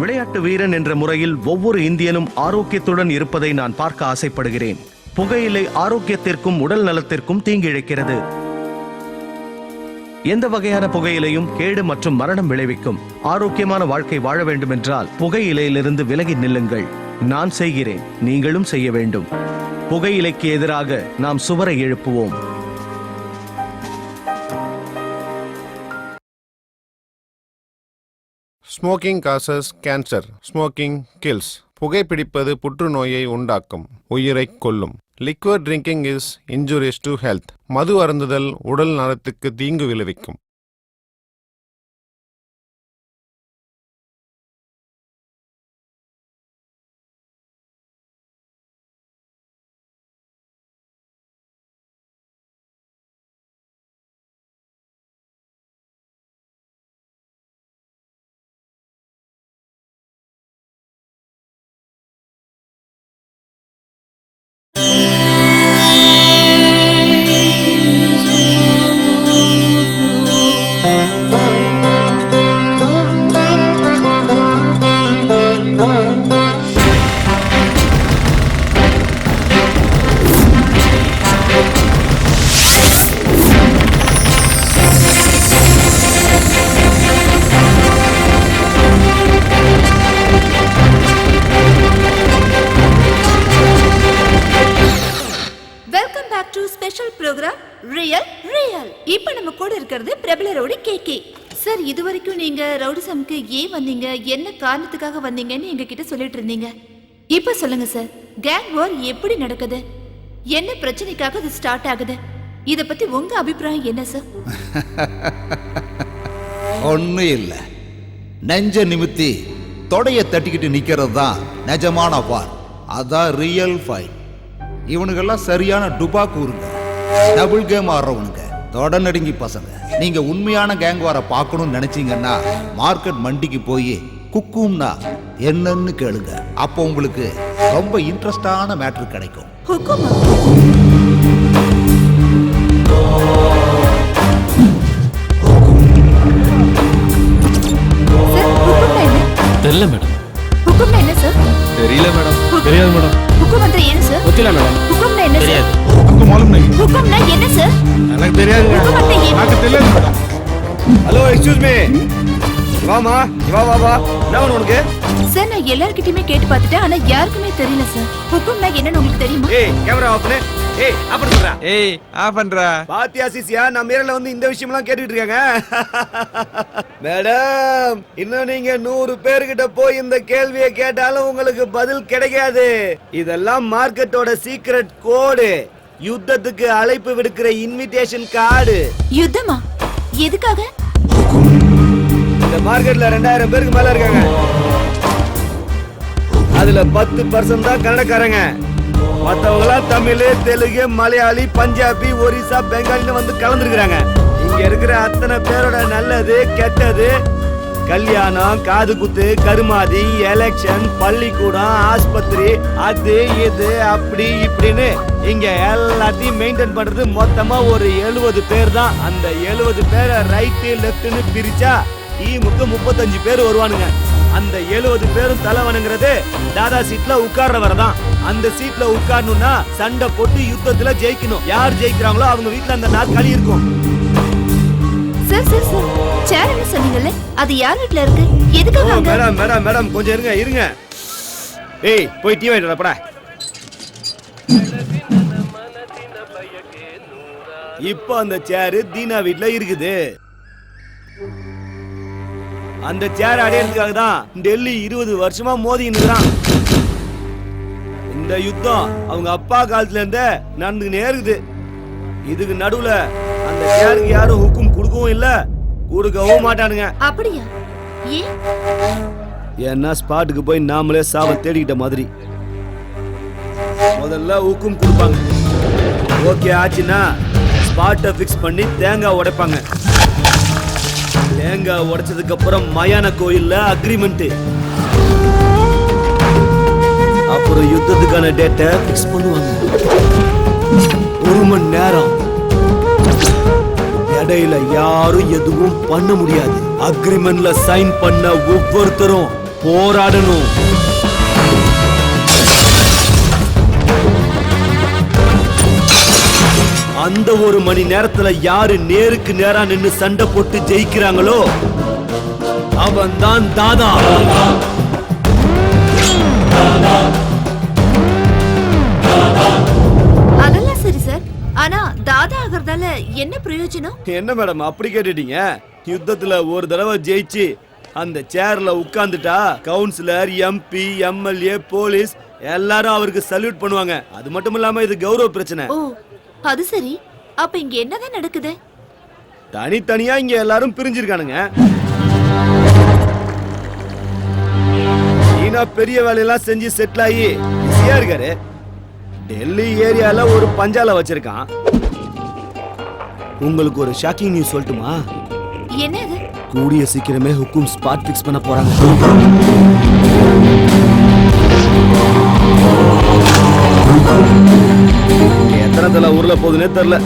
விளையாட்டு வீரன் என்ற முறையில் ஒவ்வொரு இந்தியனும் ஆரோக்கியத்துடன் இருப்பதை நான் பார்க்க ஆசைப்படுகிறேன். புகையிலை ஆரோக்கியத்திற்கும் உடல் நலத்திற்கும் தீங்கிழைக்கிறது. எந்த வகையான புகையிலையும் கேடு மற்றும் மரணம் விளைவிக்கும். ஆரோக்கியமான வாழ்க்கை வாழ வேண்டும் என்றால் புகையிலையிலிருந்து விலகி நில்லுங்கள். நான் செய்கிறேன், நீங்களும் செய்ய வேண்டும். புகையிலைக்கு எதிராக நாம் சுவரை எழுப்புவோம். Smoking causes cancer, smoking kills. புகைப்பிடிப்பது புற்றுநோயை உண்டாக்கும், உயிரை கொல்லும். Liquid drinking is injurious to health. மது அருந்துதல் உடல் நலத்துக்கு தீங்கு விளைவிக்கும். இப்ப நம்ம கூட இருக்கிறது பிரபல ரவுடி கேகே சார். இதுவரைக்கும் நீங்க ரவுடிசம்க்கு ஏன் வந்தீங்க, என்ன காரணத்துக்காக வந்தீங்கன்னு எங்க கிட்ட சொல்லிட்டு இருந்தீங்க. இப்ப சொல்லுங்க சார், கேங் வார் எப்படி நடக்குது, என்ன பிரச்சனைக்காக இது ஸ்டார்ட் ஆகுது, இத பத்தி உங்க அபிப்பிராயம் என்ன சார்? ஒன்னும் இல்ல, நெஞ்ச நிமித்தி தொடைய தட்டிக்கிட்டு நிக்கிறது தான் நிஜமான வார். அதான் ரியல் ஃபைட். இவனுக்கெல்லாம் சரியான டுபாக்கூருங்க, டபுள் கேம் ஆடுறவனுங்க, தொட நடுங்கி பசங்க. நீங்க உண்மையான கேங் வார பார்க்கணும்னு நினைச்சீங்கன்னா மார்க்கெட் மண்டிக்கு போய் குக்கும்னா என்னன்னு கேளுங்க. அப்போ உங்களுக்கு ரொம்ப இன்ட்ரெஸ்டான மேட்ரு கிடைக்கும். தெரியல மேடம். ஹுக்கும்னா என்ன சார்? தெரியல மேடம். தெரியாது மேடம். ஹுக்கும் வந்து என்ன சார்? தெரியல மேடம். ஹுக்கும்னா என்ன சார்? आपको मालूम नहीं? ஹுக்கும்னா என்ன சார்? எனக்கு தெரியாது. எனக்கு தெரியல மேடம். Hello, excuse me. வாமா, வா. நான் உனக்கு சார், நான் எல்லார்கிட்டயுமே கேட்டு பார்த்துட்டேன், ஆனா யாருக்குமே தெரியல சார். ஹுக்கும்னா என்னன்னு உங்களுக்கு தெரியுமா? ஏய், கேமரா ஆஃப் பண்ணு. ஏய், ஆஃப் பண்ணுடா. ஏய், ஆஃப் பண்றா. பாத்தியா சிசியா, நம்ம ஏரியால வந்து இந்த விஷயம்லாம் கேட்டுட்டு இருக்காங்க. மேடம், இன்னும் நீங்க 100 பேர்கிட்ட போய் இந்த கேள்வியை கேட்டாலும் உங்களுக்கு பதில் கிடைக்காது. இதெல்லாம் மார்க்கெட்டோட சீக்ரெட் கோடு. யுத்தத்துக்கு அழைப்பு விடுக்கிற இன்விடேஷன் கார்டு. யுத்தமா? எதுக்காக? இந்த மார்க்கெட்ல 2000 பேருக்கு மேல இருக்காங்க. அதுல 10% தான் கன்னடக்காரங்க. மத்தவங்களா தமிழ், தெலுங்கு, மலையாளி, பஞ்சாபி, ஒரிசா, பெங்காலின்னு வந்து கலந்துருக்காங்க. இங்க இருக்கிற அத்தனை பேரோட நல்லது கெட்டது, கல்யாணம், காது குத்து, கருமாதி, எலெக்ஷன், பள்ளிக்கூடம், ஆஸ்பத்திரி, அது இது அப்படி இப்படின்னு இங்க எல்லாத்தையும் மெயின்டைன் பண்றது மொத்தமா ஒரு 70 பேர் தான். அந்த 70 பேரை ரைட்டு லெப்ட்னு பிரிச்சா டீமுக்கு 35 பேர் வருவானுங்க. அந்த 70 பேரும் தலைவனுங்கிறது தாதா சீட்ல உட்கார்றவர்தான். அந்த சீட்ல உட்காரணும்னா சண்டை போட்டு யுத்தத்துல ஜெயிக்கணும். யார் ஜெயிக்கிறாங்களோ அவங்க வீட்டுல அந்த நாற்காலி இருக்கும். சார் சேர் என்ன சொன்னீங்கல்ல, அது யார் வீட்ல இருக்கு, எதுக்காக? மேடம் கொஞ்சம் இருங்க. ஏய், போய் டீ வாங்கிட்டு வாடா. இப்போ அந்த சேரு தீனா வீட்ல இருக்குது. அந்த சேர் அடையறதுக்காக தான் டெல்லி 20 வருஷமா மோதின்னு இருக்கான். இந்த யுத்தம் அவங்க அப்பா காலத்துல இருந்தே நடந்துக்கினே இருக்குது. இதுக்கு நடுவுல அந்த சேருக்கு யாரும் ஹுக்கும் கொடுக்கவும் இல்ல, கொடுக்கவும் மாட்டானுங்க. அப்படியா? ஏன்? ஏன்னா ஸ்பாட்டுக்கு போய் நாமளே சாவ தேடிக்கிட்ட மாதிரி. முதல்ல ஹுக்கும் கொடுப்பாங்க. ஓகே ஆச்சுன்னா ஸ்பாட்டை ஃபிக்ஸ் பண்ணி தேங்காய் உடைப்பாங்க. தேங்காய் உடைச்சதுக்கு அப்புறம் மயான கோயில்ல அக்ரிமெண்ட். அப்புறம் யுத்தத்துக்கான டேட்டை ஃபிக்ஸ் பண்ணுவாங்க. 1 மணி நேரம். இடையில யாரும் எதுவும் பண்ண முடியாது. அக்ரிமெண்ட்ல சைன் பண்ண ஒவ்வொருத்தரும் போராடணும். அந்த ஒரு மணி நேரத்துல யாரு நேருக்கு நேரா நின்னு சண்டை போட்டு ஜெயிக்கிறாங்களோ அவன் தான் தாதா. அதெல்லாம் சரி சார், ஆனா தாதா ஆகிறதால என்ன பிரயோஜனம்? என்ன மேடம் அப்படி கேட்டுட்டீங்க? யுத்தத்துல ஒரு தடவை ஜெயிச்சு அந்த சேர்ல உட்கார்ந்துட்டா கவுன்சிலர், எம்பி, எம்எல்ஏ, போலீஸ் எல்லாரும் அவருக்கு சல்யூட் பண்ணுவாங்க. அது மட்டும் இல்லாம இது கௌரவ பிரச்சனை. ஓ அது சரி, அப்ப இங்க என்னதான் நடக்குது? தனித்தனியா இங்க எல்லாரும் பிரிஞ்சிருக்கானுங்க. சீனா பெரிய வேலையெல்லாம் செஞ்சு செட்டில் ஆகி பிஸியா இருக்காரு. டெல்லி ஏரியால ஒரு பஞ்சால வச்சிருக்கான். உங்களுக்கு ஒரு ஷாக்கிங் நியூஸ் சொல்லட்டுமா? என்னது? கூடிய சீக்கிரமே ஹுக்கும் ஸ்பாட் ஃபிக்ஸ் பண்ண போறாங்க. எத்தனை தலை ஊர்ல போகுதுன்னே தெரியல.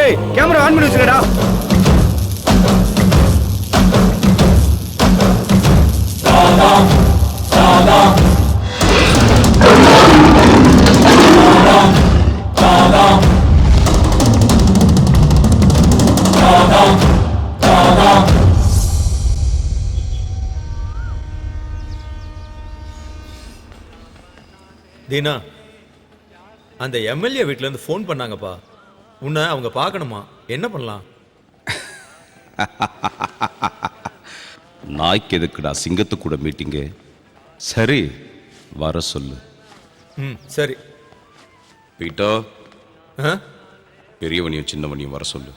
ஏய் கேமரா ஆன் பண்ணி வச்சுக்கடா. தீனா, அந்த எம்எல்ஏ வீட்ல இருந்து ஃபோன் பண்ணாங்கப்பா. உன்னை அவங்க பார்க்கணுமா? என்ன பண்ணலாம்? நாய்க்கு எதுக்குடா சிங்கத்து கூட மீட்டிங்கு? சரி, வர சொல்லு. சரி. பீட்டோ, பெரியவனையும் சின்னவனையும் வர சொல்லு.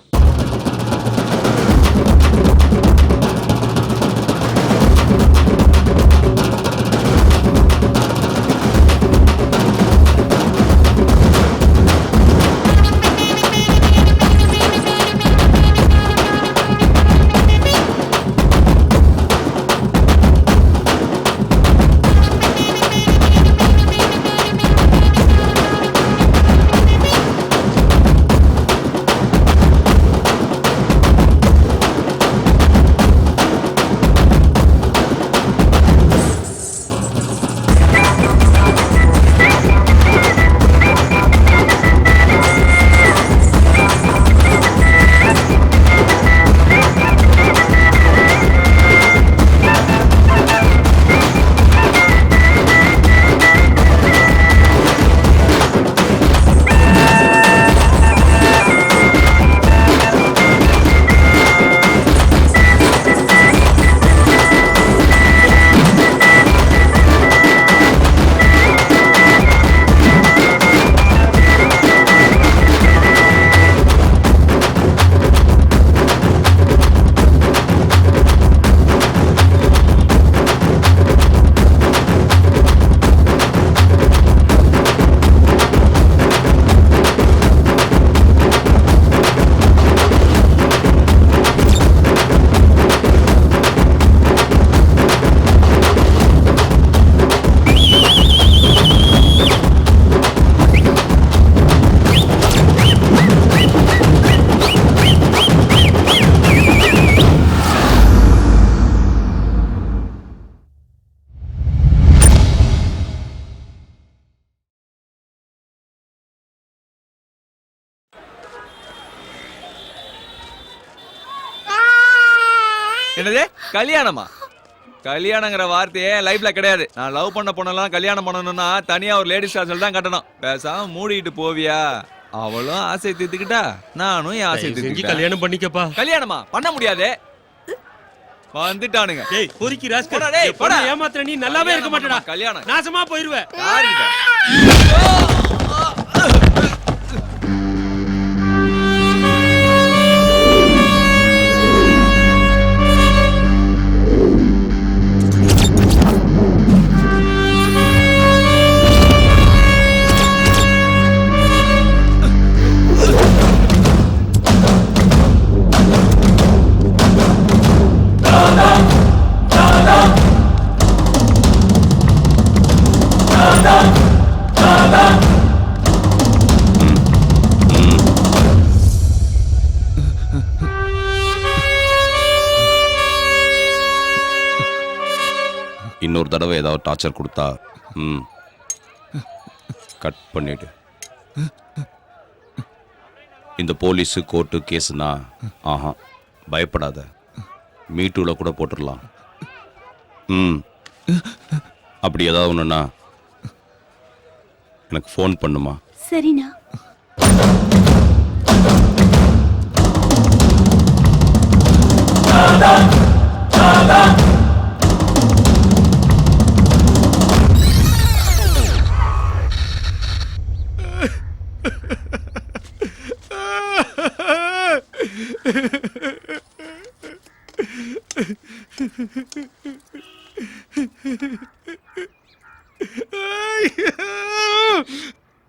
என்னது கல்யாணமா? கல்யாணங்கிற வார்த்தையே லைஃப்ல கிடையாது. நான் லவ் பண்ண பொண்ணெல்லாம் கல்யாணம் பண்ணணும்னா தனியா ஒரு லேடிஸ் ஹாஸ்டல் தான் கட்டணும். பேசாம மூடிட்டு போவியா? அவளும் ஆசை தீர்த்துக்கிட்டா, நானும் என் ஆசை தீர்த்துக்கிட்டேன். கல்யாணம் பண்ணிக்கப்பா. கல்யாணமா பண்ண முடியாது. வந்துட்டானுங்க. டேய் பொறுக்கி ராஸ்கல். போடா டேய், போடா. ஏமாத்துற நீ நல்லாவே இருக்க மாட்டடா. கல்யாணம் நாசமா போயிருவே. யாருங்க? Da da இன்னொரு தடவை ஏதாவது டார்ச்சர் கொடுத்தா கட் பண்ணிடு. இந்த போலீஸு கோர்ட்டு கேஸுனா ஆஹா பயப்படாத, மீட்டூவில் கூட போட்டுடலாம். அப்படி ஏதாவது ஒன்றுனா எனக்கு ஃபோன் பண்ணுமா? சரிண்ணா.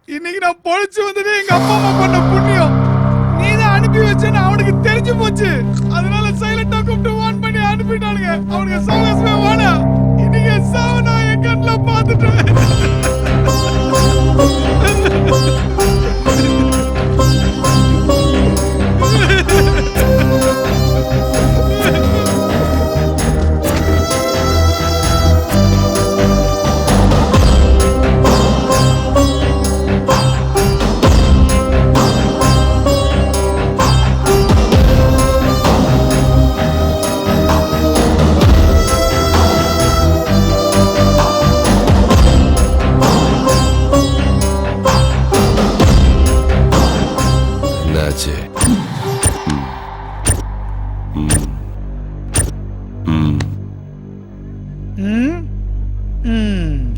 இன்னைக்கு நான் பொழைச்சு வந்ததே எங்க அப்பா அம்மா பண்ண புண்ணியம். நீ தான் அனுப்பி வச்சேன்னு அவனுக்கு தெரிஞ்சு போச்சு. அதனால சைலண்டா கூப்பிட்டு வான் பண்ணி அனுப்பிட்டானுங்க. அவனுக்கு சாகசமே வாடா. இன்னைக்கு சாவ நான் என் கண்ணுல பார்த்துட்டேன்.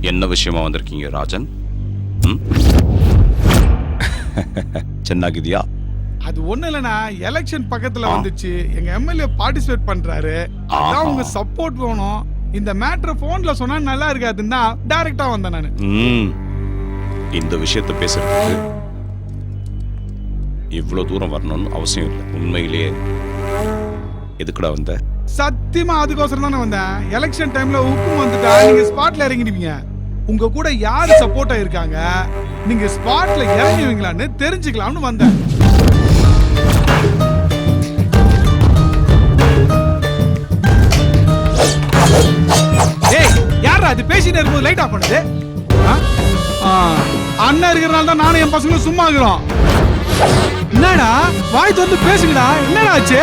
என்ன விஷயமா வந்திருக்கீங்க ராஜன்? சென்னாகிதியா? அது ஒண்ணு இல்லனா, எலெக்ஷன் பக்கத்துல வந்துச்சு. எங்க எம்எல்ஏ பார்ட்டிசிபேட் பண்றாரு. அதான் உங்க சப்போர்ட் வேணும். இந்த மேட்டர் போன்ல சொன்னா நல்லா இருக்காதுன்னா டைரக்டா வந்தேன் நானு. இந்த விஷயத்தை பேசுறதுக்கு இவ்வளவு தூரம் வரணும்னு அவசியம் இல்லை. உண்மையிலேயே எதுக்குடா வந்த? சத்தியமா அதுக்கோசரம் தானே வந்தேன். எலெக்ஷன் டைம்ல உப்பு வந்துட்டா நீங்க ஸ்பாட்ல இறங்கிடுவீங்க. உங்க கூட யாரு சப்போர்ட்டா இருக்காங்க, நீங்க ஸ்பாட்ல இறங்குவீங்களான்னு தெரிஞ்சுக்கலாம்னு வந்தேன். ஏய், யாரா அது பேசிட்டே இருக்கும்போது லைட் ஆஃப் பண்ணுது? அண்ணா இருக்கிறனால தான் நானும் என் பசங்களும் சும்மா இருக்கிறோம். என்னடா வாய் திறந்து பேசுங்கடா, என்னடா ஆச்சு?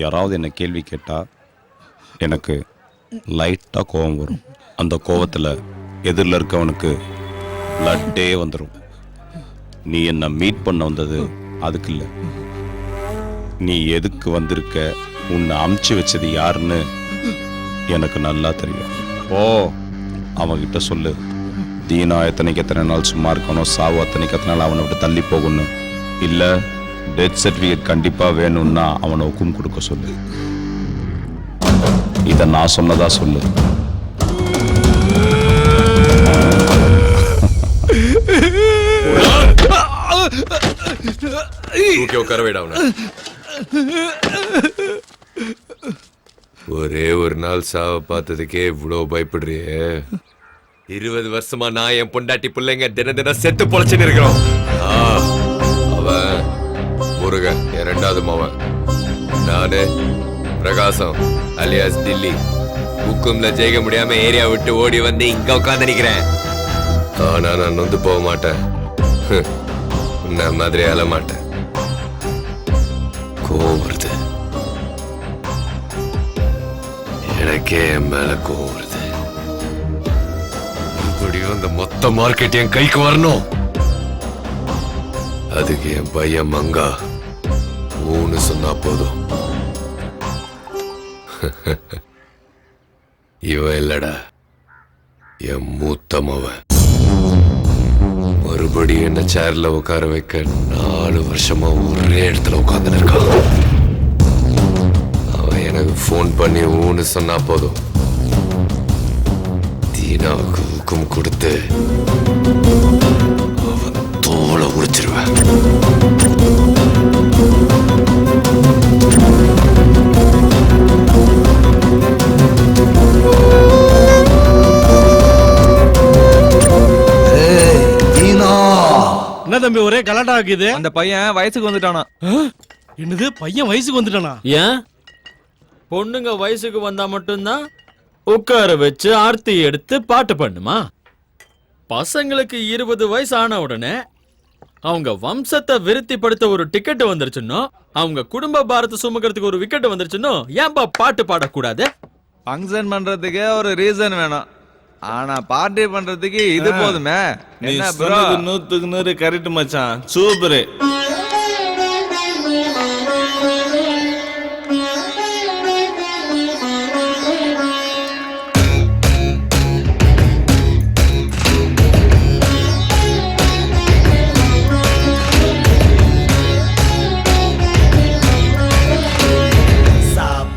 யாராவது என்ன கேள்வி கேட்டா எனக்கு லைட்டா கோபம் வரும். அந்த கோபத்துல எதிரில் இருக்கவனுக்கு பிளட்டே வந்துடும். நீ என்ன மீட் பண்ண வந்தது அதுக்கு இல்லை. நீ எதுக்கு வந்திருக்க, உன்னை அமுச்சு வச்சது யாருன்னு எனக்கு நல்லா தெரியும். ஓ, அவன்கிட்ட சொல்லு, தீனா எத்தனை நாள் சும்மா இருக்கணும், சாவு எத்தனை நாள் அவனை விட்டு தள்ளி போகணும், இல்லை டெத் சர்டிஃபிகேட் கண்டிப்பா வேணும்னா அவனை ஹுக்கும் கொடுக்க சொல்லு. இதை நான் சொன்னதா சொல்லு. ஒரே ஒரு நாள் சாவ பார்த்ததுக்கே இவ்வளவு பயப்படுறியே? 20 வருஷமா நான் என் பொண்டாட்டி பிள்ளைங்க தினம் செத்து பொழைச்சுன்னு இருக்கிறோம். அவன் முருகன் என் 2வது மவன், நானு பிரகாசம் அலியாஸ் டில்லி. ஹுக்கும்ல ஜெயிக்க முடியாம ஏரியா விட்டு ஓடி வந்து இங்க உட்காந்து நிக்கிறேன். ஆனா நான் நொந்து போக மாட்டேன். உன்ன மாதிரி அழ மாட்டேன். கோவம் வருது, எனக்கே என் மேல கோவம் வருது. மறுபடியும் அந்த மொத்த மார்க்கெட் என் கைக்கு வரணும். அதுக்கு என் பையன் மங்கா ஊன்னு சொன்னா போதும். இவன் இல்லடா, என் மூத்த மவன். மறுபடியும் என்ன சேர்ல உட்கார வைக்க 4 வருஷமா ஒரே இடத்துல உட்கார்ந்து இருக்கான். அவன் எனக்கு போன் பண்ணி ஊன்னு சொன்னா போதும், தீனாவுக்கு ஹுக்கும் கொடுத்து அவன் தோலை உடைச்சிருவேன். என்ன தம்பி ஒரே கலாட்டா ஆக்குது? அந்த பையன் வயசுக்கு வந்துட்டானா? என்னது, பையன் வயசுக்கு வந்துட்டானா? ஏன் பொண்ணுங்க வயசுக்கு வந்தா மட்டும்தான் உட்கார வச்சு ஆர்த்தி எடுத்து பாட்டு பண்ணுமா? பசங்களுக்கு 20 வயசு ஆன உடனே அவங்க வம்சத்தை விருத்திப்படுத்த ஒரு டிக்கெட் வந்துருச்சுன்னோ, அவங்க குடும்ப பாரத்தை சுமக்கிறதுக்கு ஒரு விக்கெட் வந்துருச்சுன்னோ, ஏன்பா பாட்டு பாடக்கூடாது? ஃபங்க்ஷன் பண்றதுக்கே ஒரு ரீசன் வேணும், ஆனா பார்ட்டி பண்றதுக்கு இது போதுமே. என்ன ப்ரோ? 100க்கு 100 கரெக்ட் மச்சான், சூப்பர்.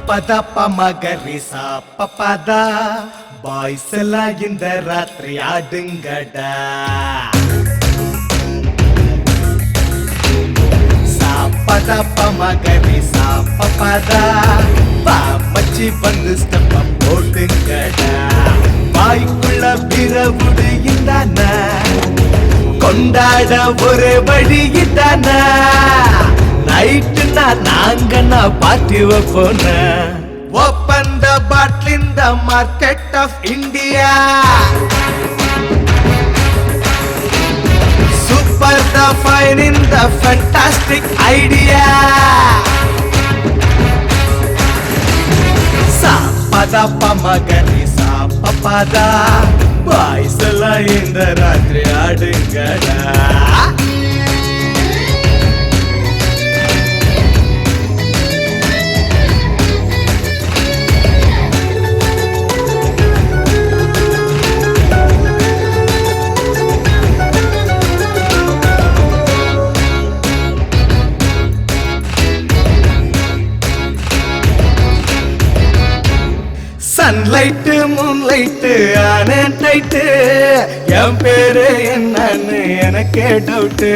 பதப்ப மகரி சாப்பதா பாய்ஸ் எல்லாம் இந்த ராத்திரி ஆடுங்கடா. சாப்பதப்ப மகரி சாப்பதா பாமச்சி வந்து ஸ்டெப்ப போடுங்கடா. வாய்க்குள்ள பிறவுடு இந்தான கொண்டாட ஒரு வழி இதான. நைட்டுனா நாங்க பார்ட்டி வைப்போன. Open the bottle in the market of India. Super the fine in the fantastic idea. சாப்பதா பமகரி சாப்பதா பாய்ஸ் எல்லாம் இந்த ராத்திரி ஆடுங்கடா. சன்லைட்டு மூன்லைட்டு ஆனே டைட்டு. என் பேரு என்னன்னு எனக்கே டவுட்டு.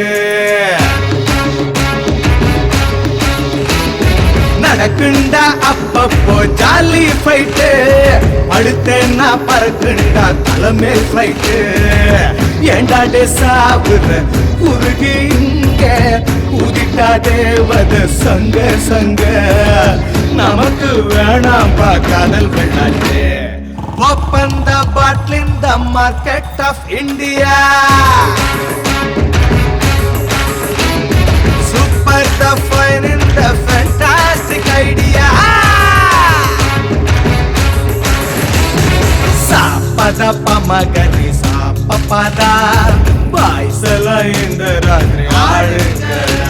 நடக்குண்டா அப்பப்போ ஜாலி ஃபைட்டு. அடுத்தேன்னா பறக்குண்டா தலைமே ஃபிளைட்டு. ஏண்டாடே சாவுற உருகி இங்க ஊதிட்டா தேவத சங்க சங்க. நமக்கு வேணாம் பா காதல் வெள்ளாட்டு. Open the bottle in the market of India. Super the fine in the fantastic idea. சாப்பதா பமகரி சாப்பதா பாய்ஸ் எல்லாம் இந்த ராத்திரி ஆடுங்கடா.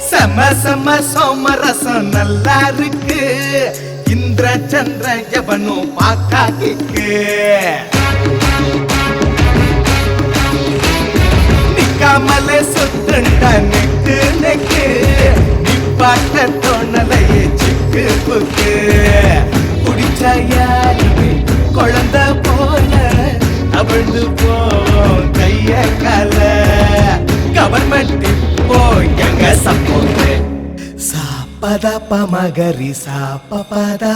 செம செம சோமரசம் நல்லா இருக்கு. இந்திர சந்திர எவனும் பாக்காக்கு. நிக்காமலே சுத்துண்டா நெக்கு நெக்கு. நிப்பாட்ட தோணலையே சிக்கு புக்கு. குடிச்சாயாலுமே குழந்தை போல அவிழ்ந்து போவோம் கைய கால. கவர்மெண்ட் இப்போ எங்க சப்போர்ட். சாப்பதா பமகரி சாப்பதா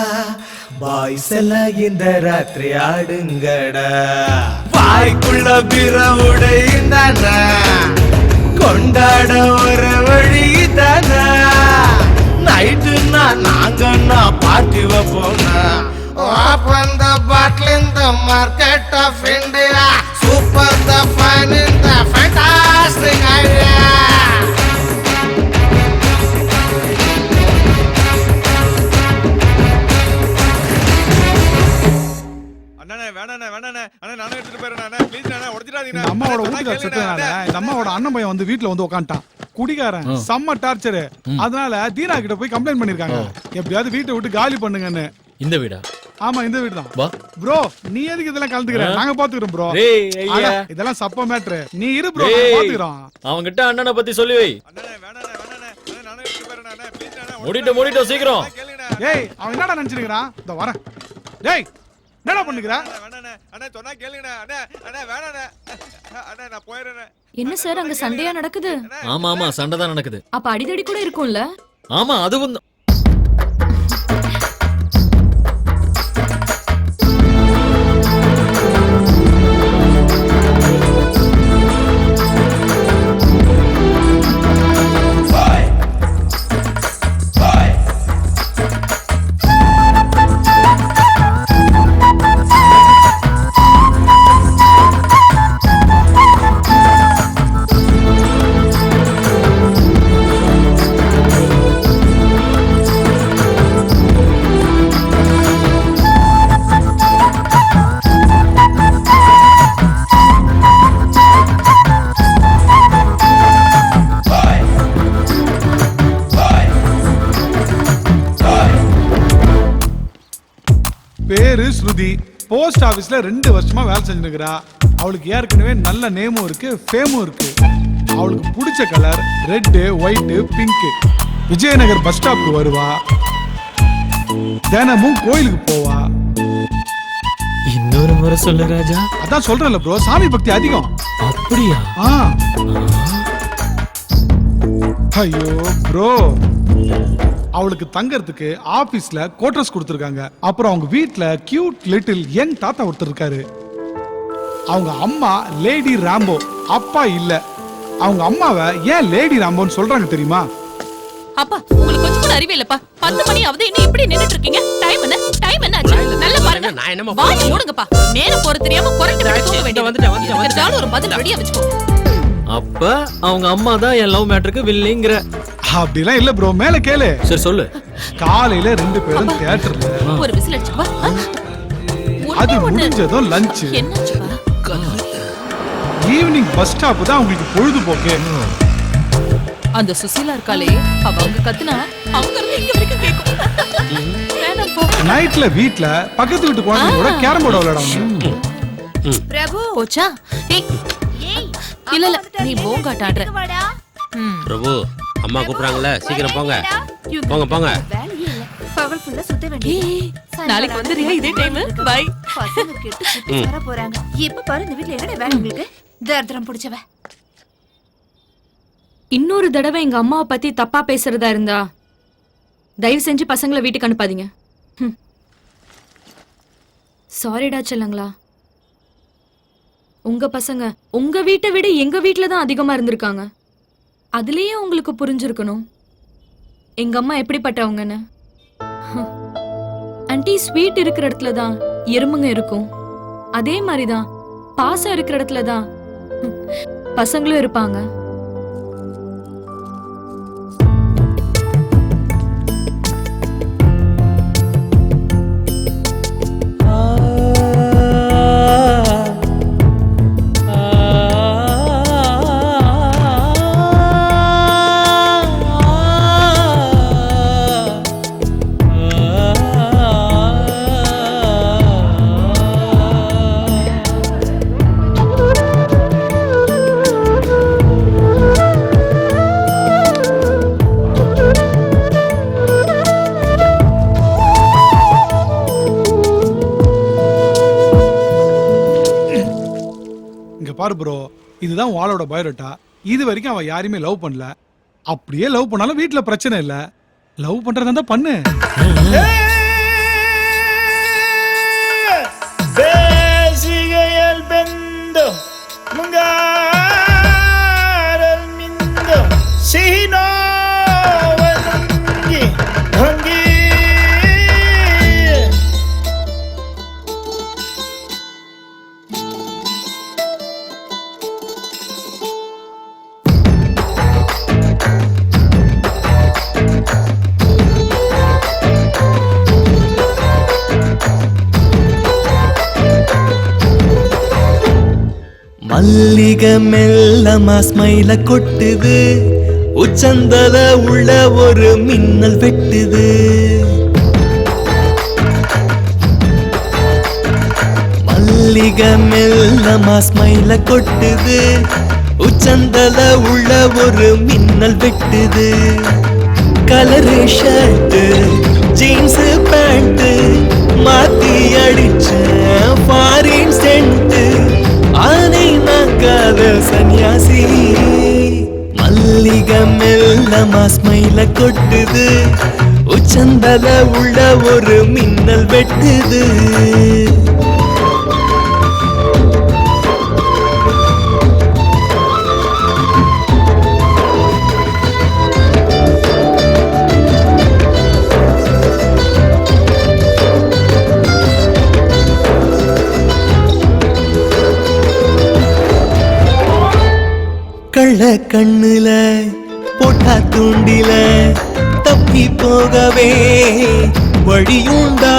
பாய்ஸ் எல்லாம் இந்த ராத்திரி ஆடுங்கடா. வாய்க்குள்ள பிறவுட இந்தான கொண்டாட ஒரு வழி தான. நைட்டுன்னா நாங்கன்னா பார்ட்டி வைப்போம். Open the bottle in the market of India. Super the fine in the fantastic idea. அம்மாவோட வீட்டுக்கு செத்தனால இந்த அம்மாவோட அண்ணன் பையன் வந்து வீட்டுல வந்து உட்காந்துட்டான். குடிகாரன் செம்ம டார்ச்சர். அதனால தீனா கிட்ட போய் கம்ப்ளைண்ட் பண்ணிருக்காங்க, எப்படியாவது வீட்டை விட்டு காலி பண்ணுங்கன்னு. இந்த வீடா? ஆமா இந்த வீடு தான். ப்ரோ நீ எதுக்கு இதெல்லாம் கலந்துக்கிற? நாங்க பாத்துக்கிறோம் ப்ரோ. இதெல்லாம் சப்ப மேட்ரு. நீ இரு ப்ரோ, பாத்துக்கிறோம். அவங்க கிட்ட அண்ணனை பத்தி சொல்லி வை. மூடிட்டு சீக்கிரம். டேய் அவன் என்னடா நினைச்சிருக்கான்? இந்த வரேன். டேய் என்னடா பண்ணுகிற? வேணாண்ணே அண்ணே சொன்னா கேளுங்கண்ணே அண்ணே அண்ணே வேணாண்ணே அண்ணே நான் போயிடுறேன். என்ன சார் அங்க சண்டையா நடக்குது? ஆமா ஆமா சண்டை தான் நடக்குது. அப்ப அடிதடி கூட இருக்கும்ல? ஆமா அதுவும் தான். பேரு ஸ்ருதி. போஸ்ட் ஆபீஸ்ல 2 வருஷமா வேலை செஞ்சிருக்கிறா. அவளுக்கு ஏற்கனவே நல்ல நேமும் இருக்கு, ஃபேமும் இருக்கு. அவளுக்கு பிடிச்ச colour red, white, pink. Vijayanagar bus ஸ்டாப்க்கு வருவா, தினமும் கோயிலுக்கு போவா. இன்னொரு முறை சொல்லு ராஜா. அதான் சொல்றேன்ல ப்ரோ, சாமி பக்தி அதிகம். அப்படியா? ஐயோ ப்ரோ, அவளுக்கு தங்கறதுக்கு ஆபீஸ்ல குவார்டர்ஸ் கொடுத்திருக்காங்க. அப்புறம் அவங்க வீட்ல கியூட் லிட்டில் யங் தாத்தா ஒருத்தர் இருக்காரு. அவங்க அம்மா லேடி ராம்போ, அப்பா இல்ல. அவங்க அம்மாவை ஏன் லேடி ராம்போன்னு சொல்றாங்க தெரியுமா? அப்பா உங்களுக்கு கொஞ்சம் கூட அறிவே இல்லப்பா. 10 மணி ஆகுது, இன்னும் இப்படி நின்னுட்டு இருக்கீங்க. டைம் என்ன ஆச்சு? நல்லா பாருங்க. வாய் மூடுங்கப்பா. நேரம் போற தெரியாம குரட்டு விட்டு தூங்க வேண்டியது. இருந்தாலும் ஒரு பதில் ரெடியா வச்சுக்கோ. அப்ப அவங்க அம்மா தான் என் லவ் மேட்டருக்கு வில்லிங்கற. அப்படிலாம் இல்ல ப்ரோ, மேல கேளு. சரி சொல்லு. காலையில 2 பேரும் தியேட்டர்ல, ஒரு விசில் அடிச்சுக்கோ. அது முடிஞ்சதும் லஞ்ச். என்னாச்சுப்பா? ஈவினிங் பஸ் ஸ்டாப் தான் உங்களுக்கு பொழுதுபோக்கு. அந்த சுசீலா இருக்காளே, அவ அங்க கத்துனா அங்க இருந்து இங்க வரைக்கும் கேக்கும். வேணாம் போ. நைட்ல வீட்ல பக்கத்து வீட்டு குழந்தைங்களோட கேரம் போர்டு விளையாடுவாங்க. பிரபு போச்சா? இல்ல இல்ல, நீ போங்காட்ட ஆடுற. பிரபு அம்மா கூப்பிடுறாங்கல்ல, சீக்கிரம் போங்க போங்க போங்க. பகல் ஃபுல்லா சுத்த வேண்டியது. நாளைக்கு வந்துறியா இதே டைம்? பை. பசங்க கெட்டு சுத்தி வர போறாங்க. எப்ப பாரு இந்த வீட்ல என்னடா வேலை உங்களுக்கு? தர்தரம் பிடிச்சவ. இன்னொரு தடவை எங்க அம்மாவை பத்தி தப்பா பேசுறதா இருந்தா தயவு செஞ்சு பசங்களை வீட்டுக்கு அனுப்பாதீங்க. சாரிடா செல்லங்களா. உங்க பசங்க உங்க வீட்டை விட எங்க வீட்டுல தான் அதிகமா இருந்திருக்காங்க. அதுலயே உங்களுக்கு புரிஞ்சிருக்கணும் எங்க அம்மா எப்படிப்பட்டவங்கன்னு. ஆன்ட்டி, ஸ்வீட் இருக்கிற இடத்துல தான் எறும்புங்க இருக்கும். அதே மாதிரிதான் பாசம் இருக்கிற இடத்துல தான் பசங்களும் இருப்பாங்க. பாரு ப்ரோ, இதுதான் வாளோட பயோடேட்டா. இது வரைக்கும் அவ யாரையுமே லவ் பண்ணல. அப்படியே லவ் பண்ணாலும் வீட்ல பிரச்சனை இல்ல. லவ் பண்றதா இருந்தா பண்ணு. பேசிகையல் பெந்தம் முங்காரல் மிந்தம் சீனோவனங்கி ஹங்கி. மல்லிக மெல்லமா ஸ்மைல கொட்டுது, உச்சந்தல உள்ள ஒரு மின்னல் வெட்டுது. மல்லிக மெல்லமா ஸ்மைல கொட்டுது, உச்சந்தல உள்ள ஒரு மின்னல் வெட்டுது. கலரு ஷர்ட் ஜீன்ஸ் பேண்ட் மாத்தி அடிச்ச காதல் சன்னியாசி மல்லிகை மெல்லமா ஸ்மைல கொட்டுது உச்சந்தல உள்ள ஒரு மின்னல் வெட்டுது கள்ள கண்ணுல போட்டா தூண்டில தப்பி போகவே வழியுண்டா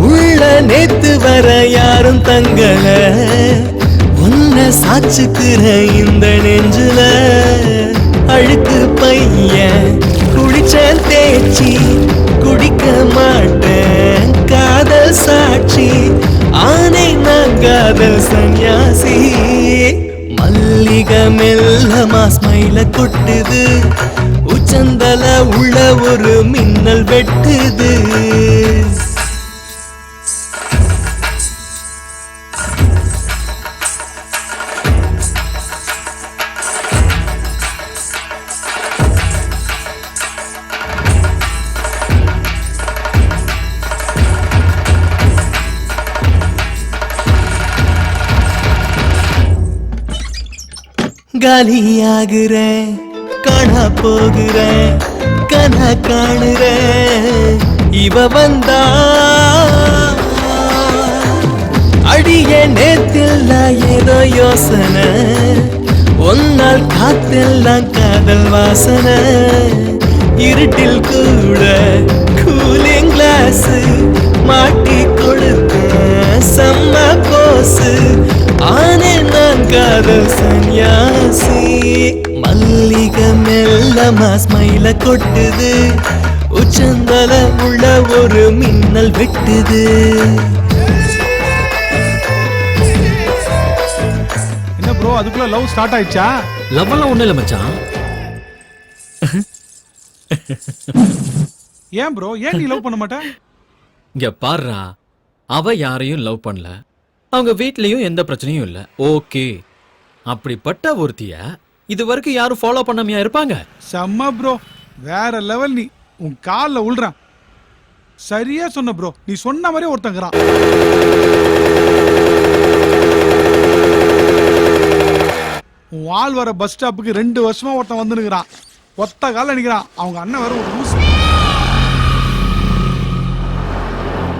உள்ள நேத்து வர யாரும் தங்கல உன்னை சாச்சுக்கிற இந்த நெஞ்சுல அழுக்கு பையன் குடிச்சேன் தேய்ச்சி குடிக்க மாட்டேன் காதல் சாட்சி ஆனை நான் காதல் சன்னியாசி மல்லிகை மெல்லமா ஸ்மைல கொட்டுது உச்சந்தல உள்ள ஒரு மின்னல் வெட்டுது காலியாகிறேன் காணா போகிறேன் கனா காணுறேன் இவ வந்தா அடிய நேத்தில்ல ஏதோ யோசனை ஒன்னால் காத்தெல்லாம் காதல் வாசனை இருட்டில் கூட கூலிங் கிளாஸ் மாட்டி கொடுத்த செம்ம போசு ஆனே நான் காதல் சன்னியாசி மல்லிகை மெல்லமா ஸ்மைல கொட்டுது உச்சந்தல உள்ள ஒரு மின்னல் வெட்டுது என்ன ப்ரோ அதுக்குள்ள லவ் ஸ்டார்ட் ஆயிடுச்சா? லவ் எல்லாம் ஒண்ணு இல்ல மச்சான். ஏன் ப்ரோ ஏன் நீ லவ் பண்ண மாட்ட? இங்க பாருடா, அவ யாரையும் லவ் பண்ணல, அவங்க வீட்லயும் எந்த பிரச்சனையும் இல்ல. ஓகே, அப்படிப்பட்ட ஒருத்திய இது வரைக்கும் யாரும் ஃபாலோ பண்ணாமையா இருப்பாங்க? செம்ம ப்ரோ, வேற லெவல். நீ உன் கால்ல உள்றான். சரியா சொன்ன ப்ரோ, நீ சொன்ன மாதிரி ஒருத்தங்கிறான். உன் ஆள் வர பஸ் ஸ்டாப்புக்கு 2 வருஷமா ஒருத்தன் வந்து நிக்கிறான். ஒத்த கால நிக்கிறான். அவங்க அண்ணன் வேற ஒரு லூசு.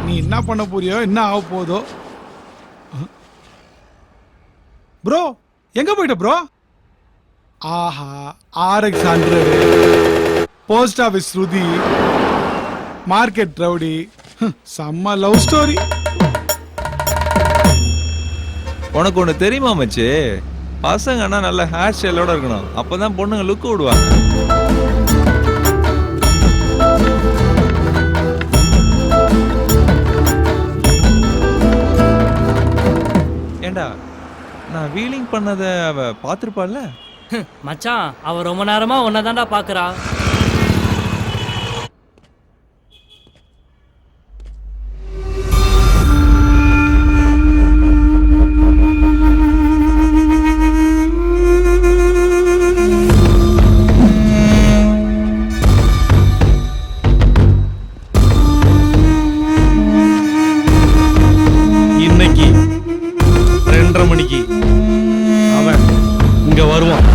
நீ என்ன பண்ண போறியோ, என்ன ஆக போதோ. ப்ரோ எங்க போயிட்ட ப்ரோ? ஆஹா, RX 100, போஸ்ட் ஆபீஸ் ஸ்ருதி, மார்க்கெட் ரவுடி, செம்ம லவ் ஸ்டோரி. உனக்கு ஒண்ணு தெரியுமா மச்சி? பசங்கன்னா நல்ல ஹேர் ஸ்டைலோட இருக்கணும், அப்பதான் பொண்ணுங்க லுக் விடுவாங்க. ஏண்டா, நான் வீலிங் பண்ணத அவ பாத்துருப்பாள்ல? மச்சான், அவ ரொம்ப நேரமா உன்னதான்டா பாக்குறா. இன்னைக்கு 2:30 மணிக்கு அவன் இங்க வருவான்.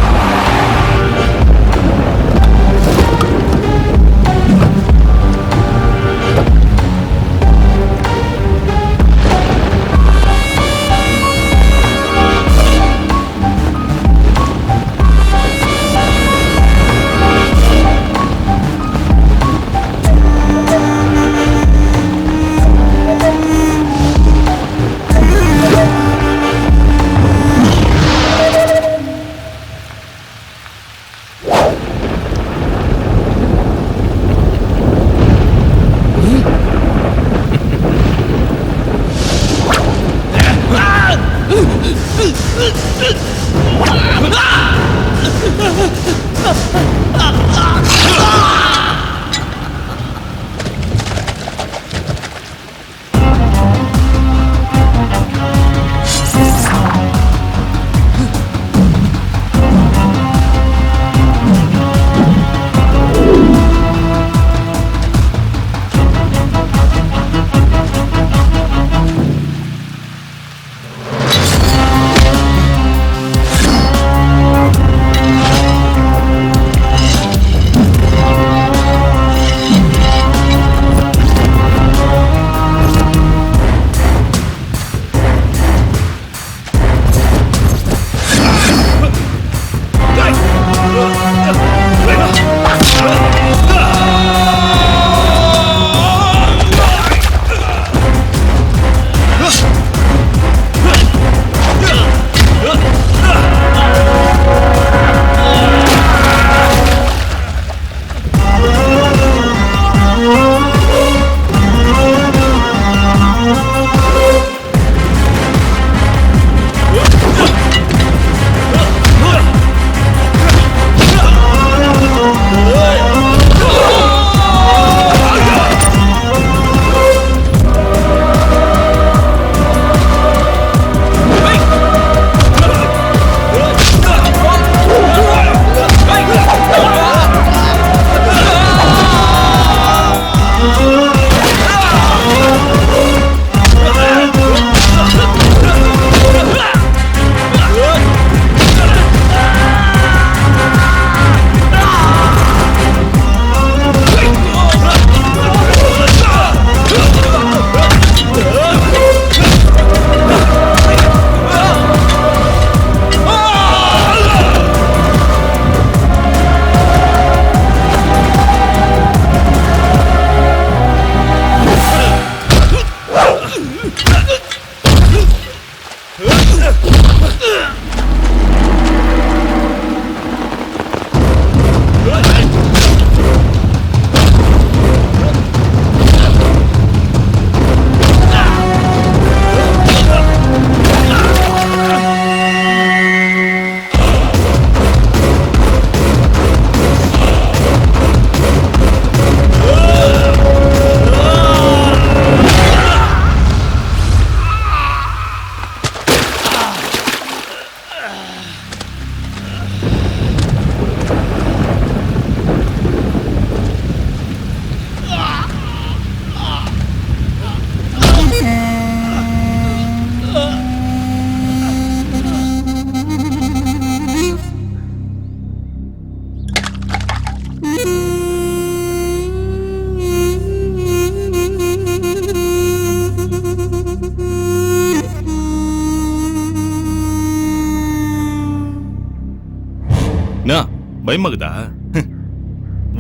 பயமாகுதா?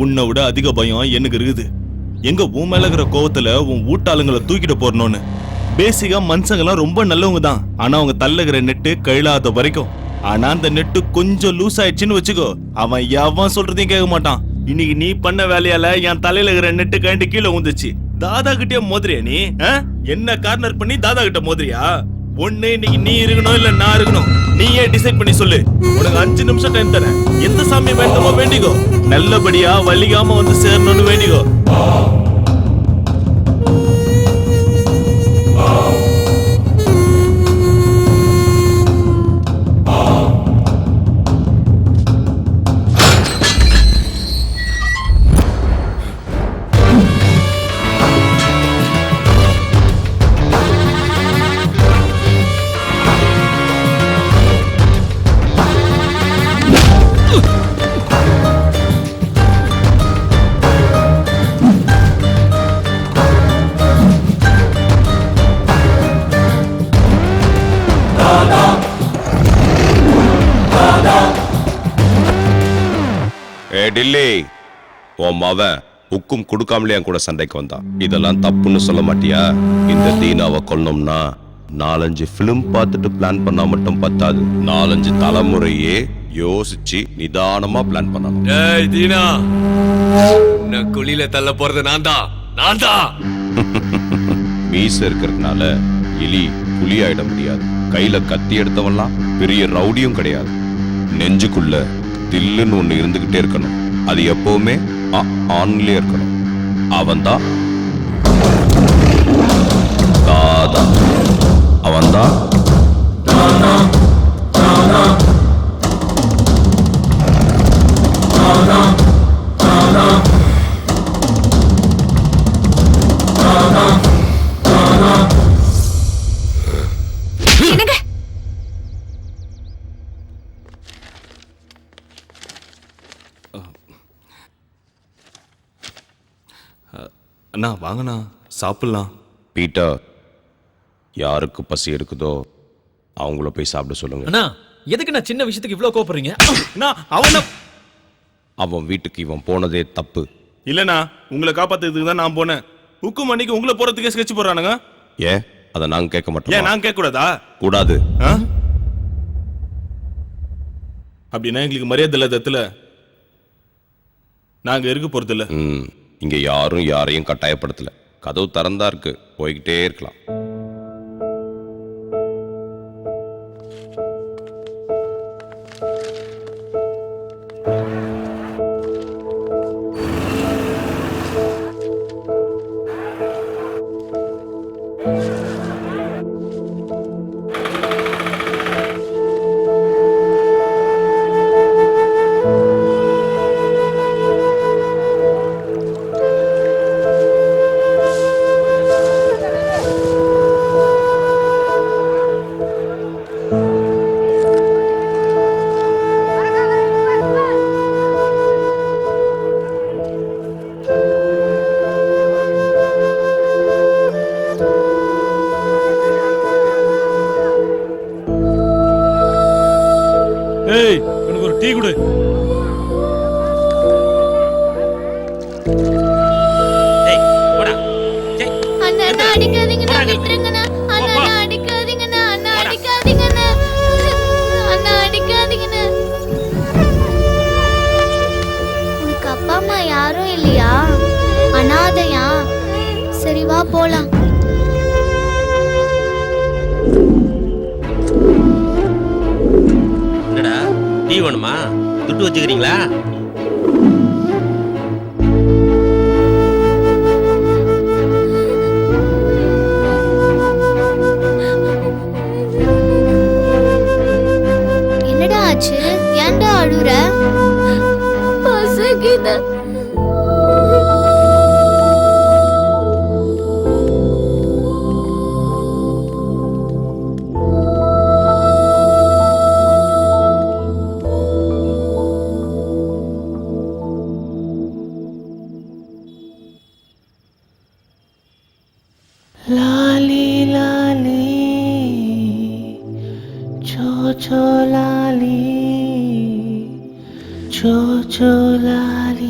உன்னை விட அதிக பயம் எனக்கு இருக்குது. எங்க உன் மேல இருக்கிற கோவத்துல உன் வீட்டாளுங்களை தூக்கிட்டு போறணும்னு. பேசிக்கா மனுஷங்கெல்லாம் ரொம்ப நல்லவங்க தான். ஆனா அவங்க தள்ளுகிற நெட்டு கழாத வரைக்கும். ஆனா அந்த நெட்டு கொஞ்சம் லூஸ் ஆயிடுச்சுன்னு வச்சுக்கோ, அவன் எவன் சொல்றதையும் கேட்க மாட்டான். இன்னைக்கு நீ பண்ண வேலையால என் தலையில இருக்கிற நெட்டு கழண்டு கீழே ஊந்துச்சு. தாதா கிட்டே மோதிரியா நீ? என்ன கார்னர் பண்ணி தாதா கிட்ட மோதிரியா? ஒண்ணு இன்னைக்கு நீ இருக்கணும் இல்ல நான் இருக்கணும். நீயே டிசைட் பண்ணி சொல்லு. உனக்கு 5 நிமிஷம் டைம் தரேன். எந்த சாமி வேண்டுமோ வேண்டிக்கோ. நல்லபடியா வலிகாம வந்து சேரணும்னு வேண்டிக்கோ. டில்லி, உன் மவன் ஹுக்கும் கொடுக்காமலே என் கூட சண்டைக்கு வந்தான். இதெல்லாம் தப்புன்னு சொல்ல மாட்டியா? இந்த தீனாவை கொல்லணும்னா 4-5 பிலிம் பார்த்துட்டு பிளான் பண்ணா மட்டும் பத்தாது. 4-5 தலைமுறையே யோசிச்சு நிதானமா பிளான் பண்ணணும். ஏய் தீனா, நான் குழியில தள்ள போறது நான் தான். மீச இருக்கிறதுனால எலி புலி ஆயிட முடியாது. கையில கத்தி எடுத்தவன்லாம் பெரிய ரவுடியும் கிடையாது. நெஞ்சுக்குள்ள தில்லுன்னு ஒண்ணு இருந்துகிட்டே இருக்கணும். அது எப்பவுமே ஆன்லயே இருக்கணும். அவன்தான் தாதா. அவன்தான் அண்ணா வாங்கண்ணா சாப்பிடலாம். பீட்டர், யாருக்கு பசி இருக்குதோ அவங்கள போய் சாப்பிட சொல்லுங்க. அண்ணா எதுக்கு நான் சின்ன விஷயத்துக்கு இவ்வளவு கோபப்படுறீங்க? அவன் வீட்டுக்கு இவன் போனதே தப்பு. இல்லண்ணா, உங்களை காப்பாத்துறதுக்கு தான் நான் போனேன். ஹுக்கும் அன்னைக்கு உங்களை போறதுக்கே ஸ்கெட்ச் போடுறானுங்க. ஏன் அதை நாங்க கேட்க மாட்டோம்? ஏன் நாங்க கேட்க கூடாதா? கூடாது. அப்படின்னா எங்களுக்கு மரியாதை இல்லாதத்துல நாங்க இருக்க போறது இல்ல. இங்க யாரும் யாரையும் கட்டாயப்படுத்தல. கதவு திறந்தா இருக்கு, போய்கிட்டே இருக்கலாம். ஏய், எனக்கு ஒரு டீ கொடு. அண்ணா அடிக்காதீங்கண்ணா, விட்டுருங்கண்ணா. அண்ணா அடிக்காதீங்கண்ணா, அண்ணா அடிக்காதீங்கண்ணா, அண்ணா அடிக்காதீங்கண்ணா. உனக்கு அப்பா அம்மா யாரும் இல்லையா? அனாதையா? சரி வா போலாம். என்னடா டீ வேணுமா? துட்டு வச்சுக்கிறீங்களா? என்னடா ஆச்சு? ஏன்டா அழுற? பசிக்குது. लाली लाली छो छो लाली चो चो लाली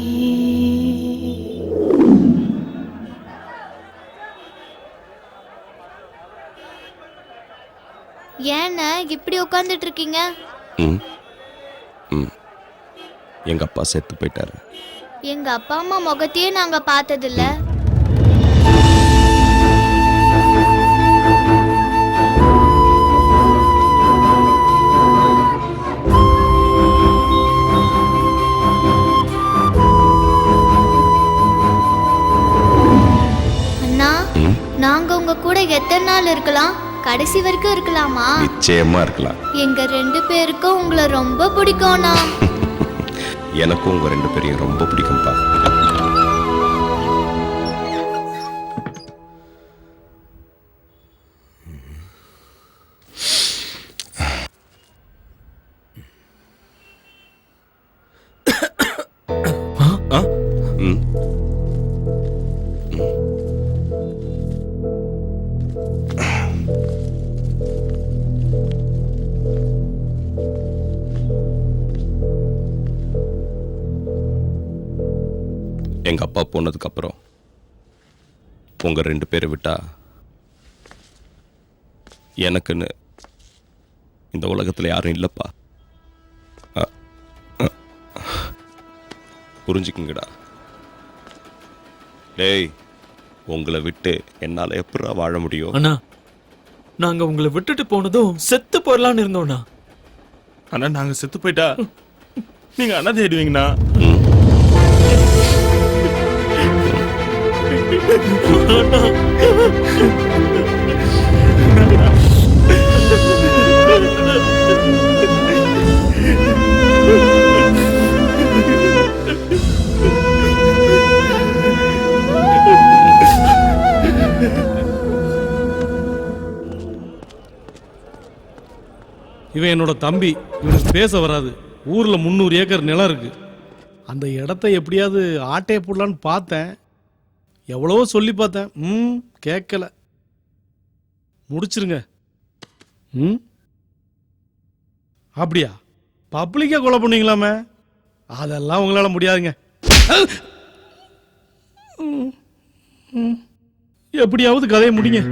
ஏன்னா இப்படி உட்காந்துட்டு இருக்கீங்க? எங்க அப்பா செத்து போயிட்டாரு. எங்க அப்பா அம்மா முகத்தையே நாங்க பார்த்ததில்ல. அண்ணா, நாங்க உங்க கூட எத்தனை நாள் இருக்கலாம்? கடைசி வரைக்கும் இருக்கலாமா? நிச்சயமா இருக்கலாம். எங்க 2 பேருக்கும் உங்களை ரொம்ப பிடிக்கும்ண்ணா. எனக்கும் உங்க 2 பேரையும் ரொம்ப பிடிக்கும்பா. எங்க அப்பா போனதுக்கு அப்புறம் உங்க 2 பேரை விட்டா எனக்குன்னு இந்த உலகத்துல யாரும் இல்லப்பா. புரிஞ்சுக்குங்கடா. டேய், உங்களை விட்டு என்னால எப்படா வாழ முடியும்? அண்ணா, நாங்க உங்களை விட்டுட்டு போனதும் செத்து போறலான்னு இருந்தோம்ண்ணா. ஆனா நாங்க செத்து போயிட்டா நீங்க அண்ணா தேடுவீங்கண்ணா. இவன் என்னோட தம்பி. இவனுக்கு பேச வராது. ஊர்ல 300 ஏக்கர் நிலம் இருக்கு. அந்த இடத்த எப்படியாவது ஆட்டைய போடலான்னு பார்த்தேன். எவ்வளவோ சொல்லி பார்த்தேன். கேட்கல. முடிச்சிருங்க. அப்படியா? பப்ளிக்கா கொலை பண்ணீங்களாமே? அதெல்லாம் உங்களால முடியாதுங்க. எப்படியாவது கதையை முடிங்க.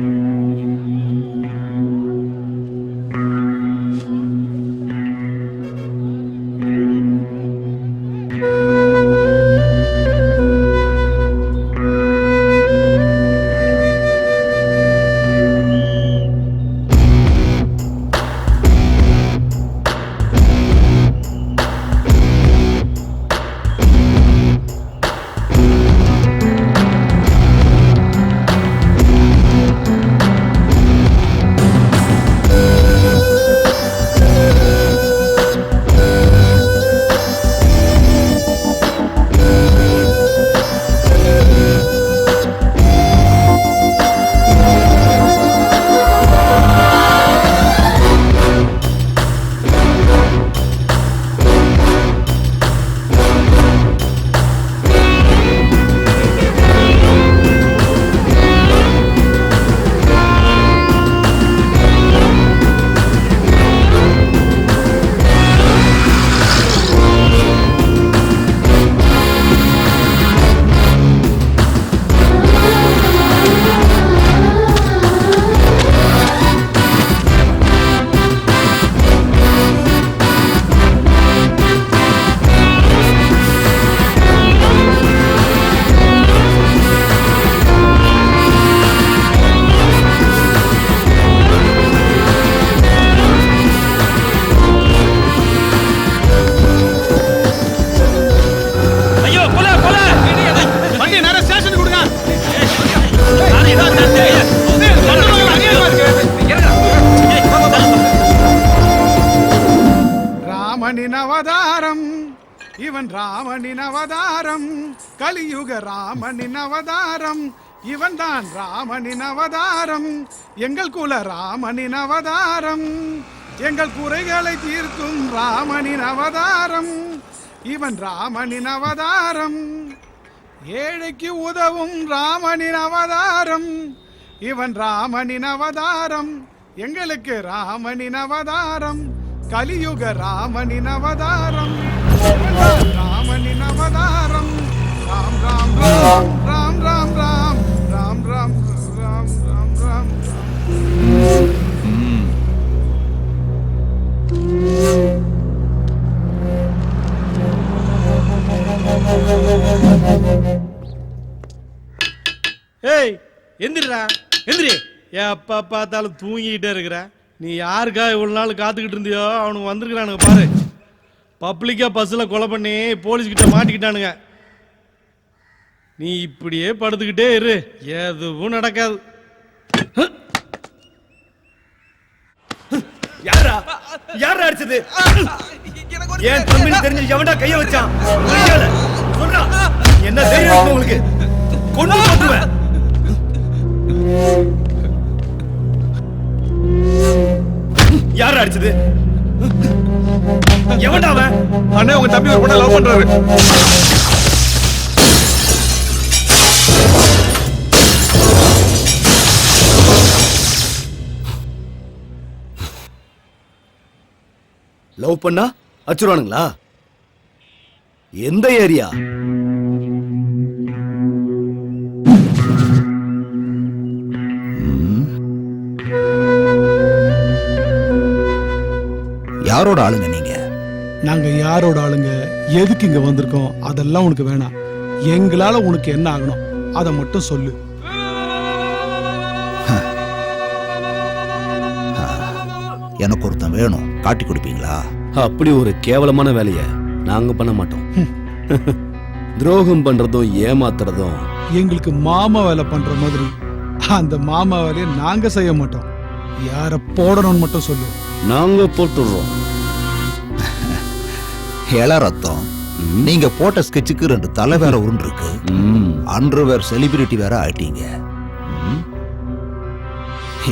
ராமனின் அவதாரம், இவன் ராமனின் அவதாரம், கலியுக ராமனின் அவதாரம், இவன் தான் ராமனின் அவதாரம், எங்கள் குல ராமனின் அவதாரம், எங்கள் குறைகளை தீர்க்கும் ராமனின் அவதாரம், இவன் ராமனின் அவதாரம், ஏழைக்கு உதவும் ராமனின் அவதாரம், இவன் ராமனின் அவதாரம், எங்களுக்கு ராமனின் அவதாரம், கலியுக ராமனின் அவதாரம். ராமனின் அவதாரம் ராம் ராம் ராம் ராம் ராம் ராம் ராம் ராம் ராம் ராம் ராம் ஏய் எந்திரா எந்திரி எப்ப பார்த்தாலும் தூங்கிக்கிட்டே இருக்கிற. நீ யாருக்கா இவ்வளவு நாள் காத்துக்கிட்டு இருந்தியோ அவனுக்கு வந்திருக்கிறானுங்க பாரு. பப்ளிக்கா பஸ்ல கொலை பண்ணி போலீஸ் கிட்ட மாட்டிக்கிட்டானுங்க. நீ இப்படியே படுத்துக்கிட்டே இரு, எதுவும் நடக்காது. யாரா யாரா அடிச்சது? ஏன் தம்பின்னு தெரிஞ்சு எவன்டா கைய வச்சான்? சொல்றா, என்ன தைரியம் இருக்கு உங்களுக்கு? கொண்டு போட்டுவேன். யாரா அடிச்சது? எவன்டா அவன்? அண்ணே உங்க தம்பி ஒரு பொண்ணை லவ் பண்றாரு. லவ் பண்ணா அச்சுருவானுங்களா? எந்த ஏரியா? யாரோட ஆளுங்க நீங்க? நாங்க யாரோட ஆளுங்க, எதுக்கு இங்க வந்திருக்கோம் அதெல்லாம் உனக்கு வேணாம். எங்களால உனக்கு என்ன ஆகணும் அதை மட்டும் சொல்லு. எனக்கு ஒருத்தன் வேணும், காட்டி கொடுப்பீங்களா? அப்படி ஒரு கேவலமான வேலைய நாங்க பண்ண மாட்டோம். துரோகம் பண்றதும் ஏமாத்துறதும் எங்களுக்கு மாமா வேலை பண்ற மாதிரி அந்த மாமா வேலையை நாங்க செய்ய மாட்டோம். யார போடணும்னு மட்டும் சொல்லு, நாங்க போட்டுடுறோம். ஏழா ரத்தம், நீங்க போட்ட ஸ்கெட்சுக்கு 2 தலை வேற உருண்டு இருக்கு. அண்டர்வேர் செலிபிரிட்டி வேற ஆயிட்டீங்க.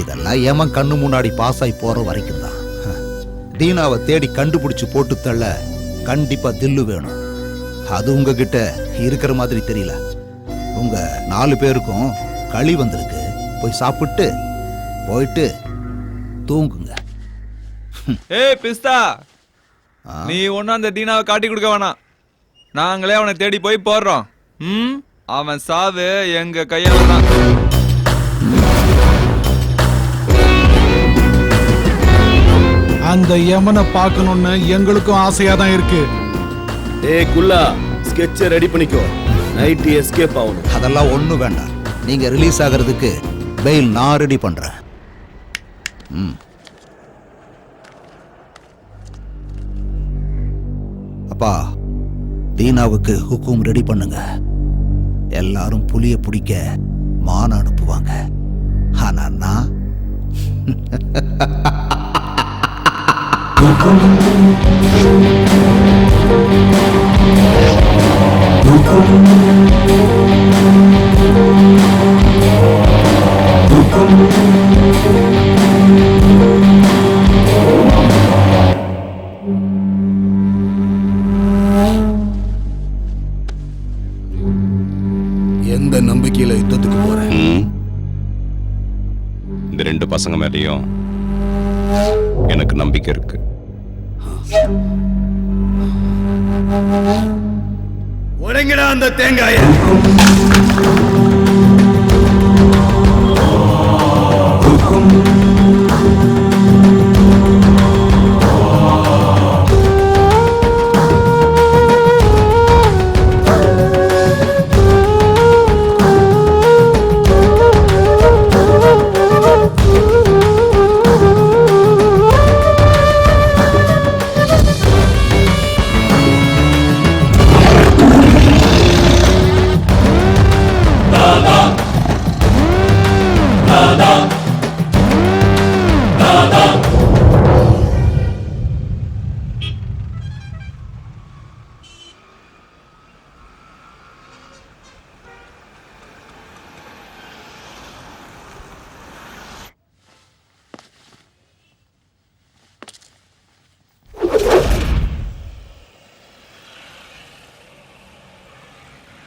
இதெல்லாம் ஏமா கண்ணு முன்னாடி பாஸ் ஆகி போற வரைக்கும் தான். தீனாவை தேடி கண்டுபிடிச்சு போட்டு தள்ள கண்டிப்பா தில்லு வேணும். அது உங்ககிட்ட இருக்கிற மாதிரி தெரியல. உங்க 4 பேருக்கும் களி வந்திருக்கு. போய் சாப்பிட்டு போயிட்டு தூங்குங்க. ஏய் பிஸ்தா, நீ ஒன்னும் அந்த தீனாவை காட்டி கொடுக்க வேணாம். நாங்களே அவனை தேடி போய் போடுறோம். அவன் சாவு எங்க கையால தான். அந்த யமனை பார்க்கணும்னு எங்களுக்கும் ஆசையா தான் இருக்கு. ஏய் குல்லா, ஸ்கெட்சை ரெடி பண்ணிக்கோ. நைட் எஸ்கேப் ஆகணும். அதெல்லாம் ஒண்ணும் வேண்டாம். நீங்க ரிலீஸ் ஆகிறதுக்கு பெயில் நான் ரெடி பண்றேன். அப்பா, தீனாவுக்கு ஹுக்கும் ரெடி பண்ணுங்க. எல்லாரும் புலிய பிடிக்க மான அனுப்புவாங்க. ஆனா நான் எந்த நம்பிக்கையில யுத்தத்துக்கு போறேன்? இந்த 2 பசங்க மேலேயும் எனக்கு நம்பிக்கை இருக்கு. உடைங்கடா அந்த தேங்காய.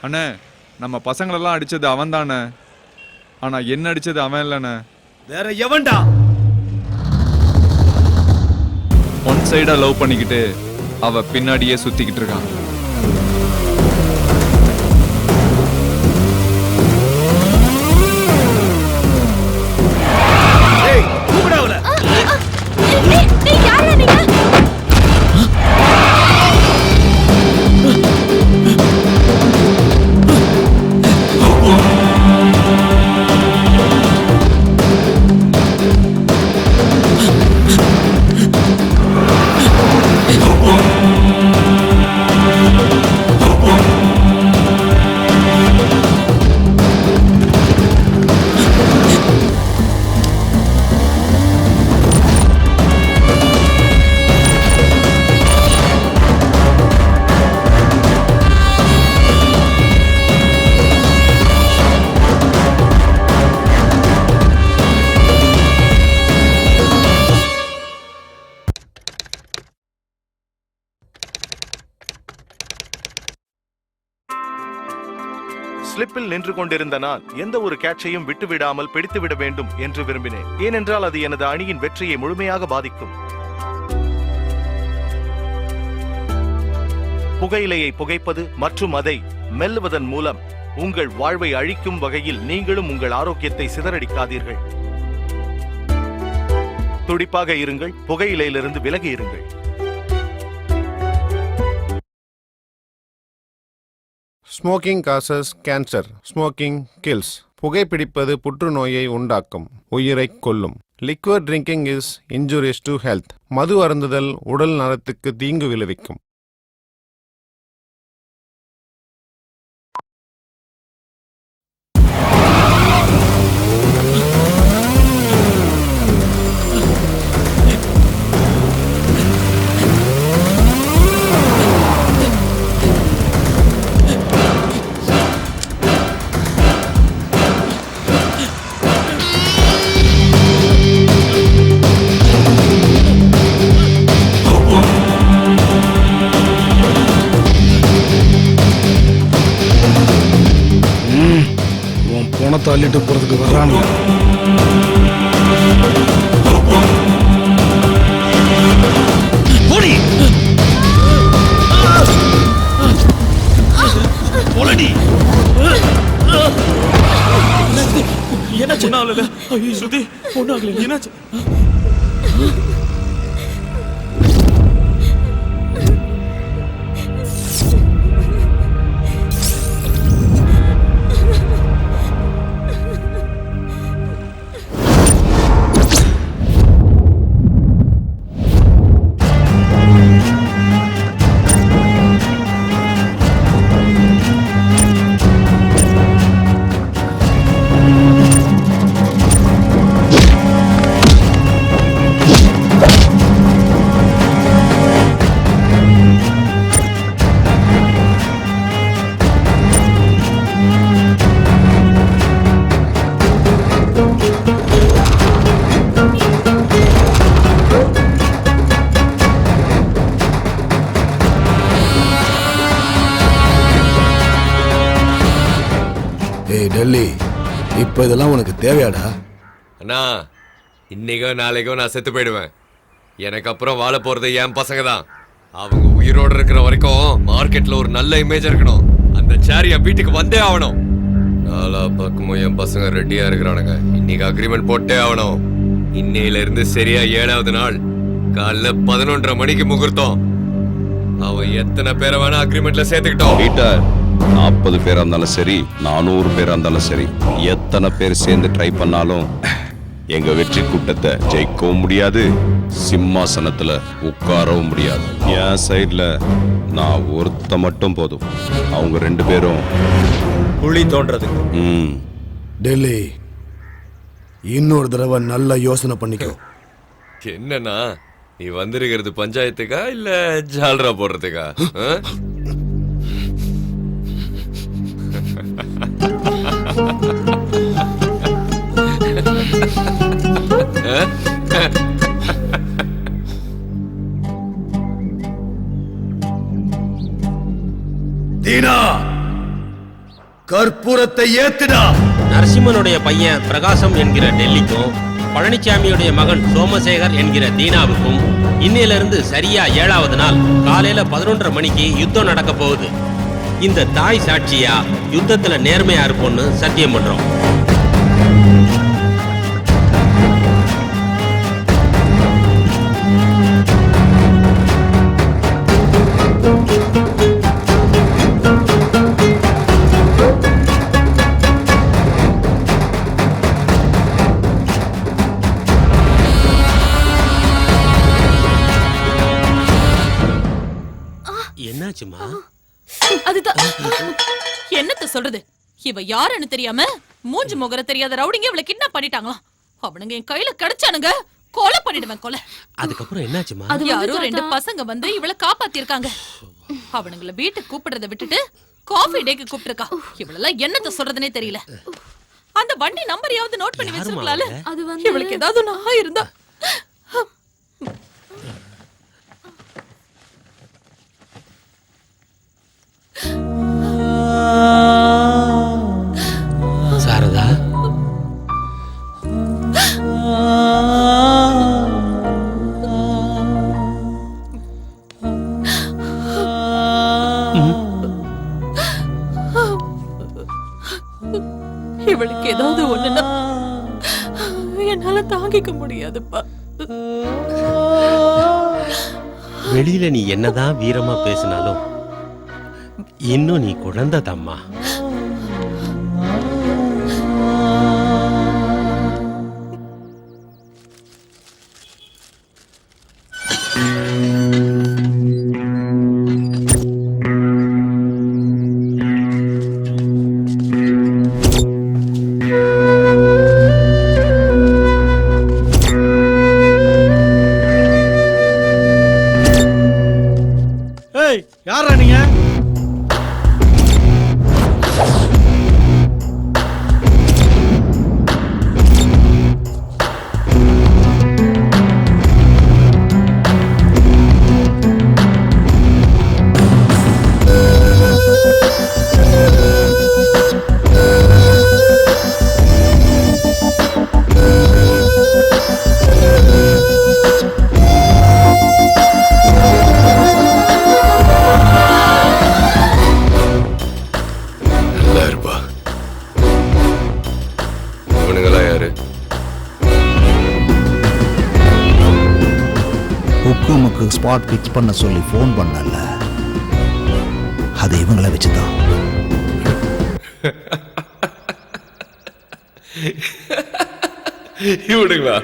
அண்ணே, நம்ம பசங்களெல்லாம் அடிச்சது அவன் தானே. ஆனா என்ன அடிச்சது அவன் இல்லைண்ணே. வேற எவன்டா? ஒன் சைடா லவ் பண்ணிக்கிட்டு அவ பின்னாடியே சுத்திக்கிட்டு இருக்கான். ஸ்லிப்பில் நின்று கொண்டிருந்த நான் எந்த ஒரு கேட்சையும் விட்டுவிடாமல் பிடித்துவிட வேண்டும் என்று விரும்பினேன். ஏனென்றால் அது எனது அணியின் வெற்றியை முழுமையாக பாதிக்கும். புகையிலையை புகைப்பது மற்றும் அதை மெல்லுவதன் மூலம் உங்கள் வாழ்வை அழிக்கும் வகையில் நீங்களும் உங்கள் ஆரோக்கியத்தை சிதறடிக்காதீர்கள். துடிப்பாக இருங்கள், புகையிலையிலிருந்து விலகி இருங்கள். Smoking causes cancer, smoking kills. புகைப்பிடிப்பது புற்றுநோயை உண்டாக்கும், உயிரை கொல்லும். Liquid drinking is injurious to health. மது அருந்துதல் உடல் நலத்துக்கு தீங்கு விளைவிக்கும். பணத்தை அள்ளிட்டு போறதுக்கு வர்றாங்க. என்னாச்சு? சுதி பொண்ணாகல, என்னாச்சு? டெல்லி, இப்ப இதெல்லாம் உனக்கு தேவையாடா? அண்ணா, இன்னைக்கோ நாளைக்கோ நான் செத்து போயிடுவேன். எனக்கு அப்புறம் வாழ போறது என் பசங்க தான். அவங்க உயிரோடு இருக்கிற வரைக்கும் மார்க்கெட்ல ஒரு நல்ல இமேஜ் இருக்கணும். அந்த சேர் என் வீட்டுக்கு வந்தே ஆகணும். நாலா பக்கமும் என் பசங்க ரெடியா இருக்கிறானுங்க. இன்னைக்கு அக்ரிமெண்ட் போட்டே ஆகணும். இன்னையில இருந்து சரியா 7வது நாள் காலைல 11:30 மணிக்கு முகூர்த்தம். அவன் எத்தனை பேரை வேணா அக்ரிமெண்ட்ல சேர்த்துக்கிட்டோம். 40 பேரா இருந்தாலும் சரி, 400 பேரா இருந்தாலும் சரி, எத்தனை பேர் சேர்ந்து ட்ரை பண்ணாலும் எங்க வெற்றி கூட்டத்தை ஜெயிக்கவும் முடியாது, சிம்மாசனத்துல உட்காரவும் முடியாது. என் சைட்ல நான் ஒருத்த மட்டும் போதும். அவங்க 2 பேரும் குழி தோன்றதுக்கு. டெல்லி, இன்னொரு தடவை நல்ல யோசனை பண்ணிக்கோ. என்னன்னா, நீ வந்திருக்கிறது பஞ்சாயத்துக்கா இல்ல ஜால்ரா போடுறதுக்கா? தீனா, கற்பூரத்தை ஏத்துடா. நரசிம்மனுடைய பையன் பிரகாசம் என்கிற டெல்லிக்கும், பழனிசாமியுடைய மகன் சோமசேகர் என்கிற தீனாவுக்கும் இன்னையில இருந்து சரியா 7வது நாள் காலையில 11:30 மணிக்கு யுத்தம் நடக்க போகுது. இந்த தாய் சாட்சியா யுத்தத்துல நேர்மையா இருப்போம்னு சத்தியம் பண்றோம். என்னாச்சுமா? அதுதான் என்னத்த சொல்றது, இவ யாருன்னு தெரியாம மூஞ்சி முகர தெரியாத ரவுடிங்க இவளை கிட்னாப் பண்ணிட்டாங்களாம். அவனுங்க என் கையில கிடைச்சானுங்க, கொலை பண்ணிடுவேன் கொலை. அதுக்கப்புறம் என்னாச்சுமா? அது யாரோ 2 பசங்க வந்து இவளை காப்பாத்திருக்காங்க. அவனுங்களை வீட்டுக்கு கூப்பிடுறத விட்டுட்டு காஃபி டேக்கு கூப்பிட்டுருக்கா. இவளெல்லாம் என்னத்த சொல்றதுனே தெரியல. அந்த வண்டி நம்பரையாவது நோட் பண்ணி வச்சிருக்கலாம்ல. இவளுக்கு ஏதாவது நான் இருந்தா. சாரதா, இவளுக்கு ஏதாவது ஒண்ணுன்னா என்னால தாங்கிக்க முடியாதுப்பா. வெளியில நீ என்னதான் வீரமா பேசினாலும் இன்னும் நீ குழந்தை தம்மா. ஏய், யாரா நீங்க? ஹுக்குமுக்கு ஸ்பாட் பிக்ஸ் பண்ண சொல்லி ஃபோன் பண்ணல, அது இவங்கள வச்சுதான். இவனுங்களா?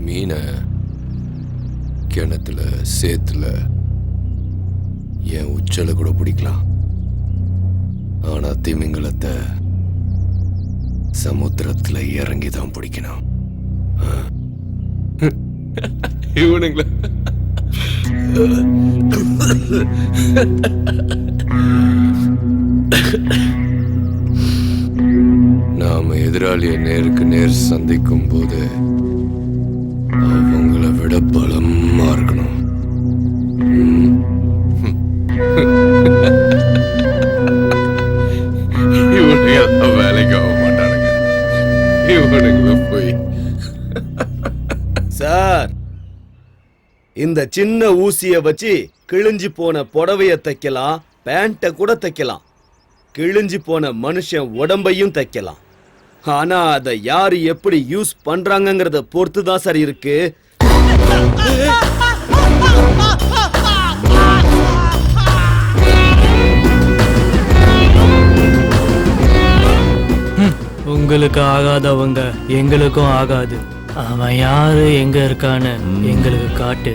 மீனை கிணத்துல சேத்துல என் உச்சல கூட பிடிக்கலாம், ஆனா திமிங்கலத்தை சமுத்திரத்துல இறங்கிதான் பிடிக்கணும். இவனுங்களா? நாம எதிராளியை நேருக்கு நேர் சந்திக்கும் போது அவங்கள விட பலமா இருக்கணும். இவனுங்க வேலைக்கு ஆக மாட்டானுங்க. இவனுங்கள போய் சார், இந்த சின்ன ஊசிய வச்சு கிழிஞ்சு போன புடவைய தைக்கலாம், பேண்ட கூட தைக்கலாம், கிழிஞ்சு போன மனுஷன் உடம்பையும் தைக்கலாம். ஆனா அதை யாரு எப்படி யூஸ் பண்றாங்கங்கறத பொறுத்து தான் சார் இருக்கு. உங்களுக்கு ஆகாதவங்க எங்களுக்கும் ஆகாது. அவன் யாரு, எங்க இருக்கான்னு எங்களுக்கு காட்டு.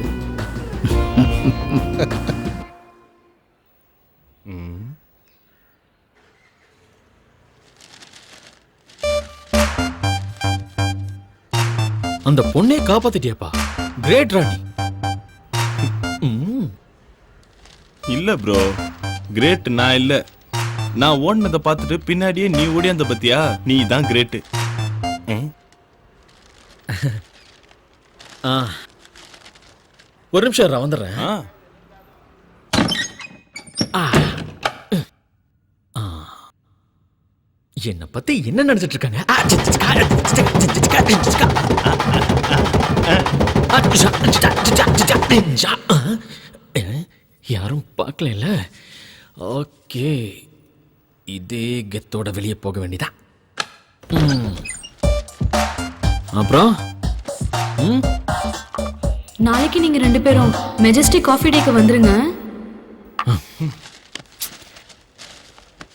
அந்த பொண்ணே காப்பாத்திட்டியாப்பா, கிரேட் ராணி. இல்ல ப்ரோ, கிரேட் நான் இல்ல. நான் ஓடினதை பார்த்துட்டு பின்னாடியே நீ ஓடியாந்த பத்தியா, நீ தான் கிரேட்டு. ஒரு நிமிஷம் வந்துடுறேன். என்ன பத்தி என்ன நினைச்சிட்டு இருக்காங்க? யாரும் பார்க்கல. ஓகே, இதே கெத்தோட வெளியே போக வேண்டியதான். அப்புறம் நாளைக்கு நீங்க 2 பேரும் மெஜஸ்டிக் காஃபி டேக்கு வந்துருங்க.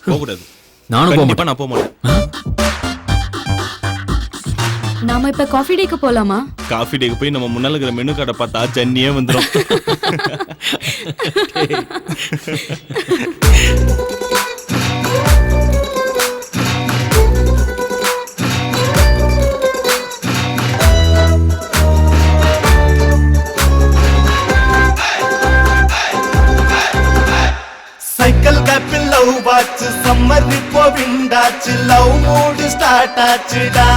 போகக்கூடாது. நானும் போக கண்டிப்பா நான் போக மாட்டேன். நாம இப்ப காஃபி டேக்கு போலாமா? காஃபி டேக்கு போய் நம்ம முன்னால இருக்கிற மெனு கார்டை பார்த்தா ஜன்னியே வந்துடும். சைக்கிள் கேப்பில் லவ் வாட்ச் சம்மர் இப்போ விண்டாச்சு லவ் மூடு ஸ்டார்ட் ஆச்சுடா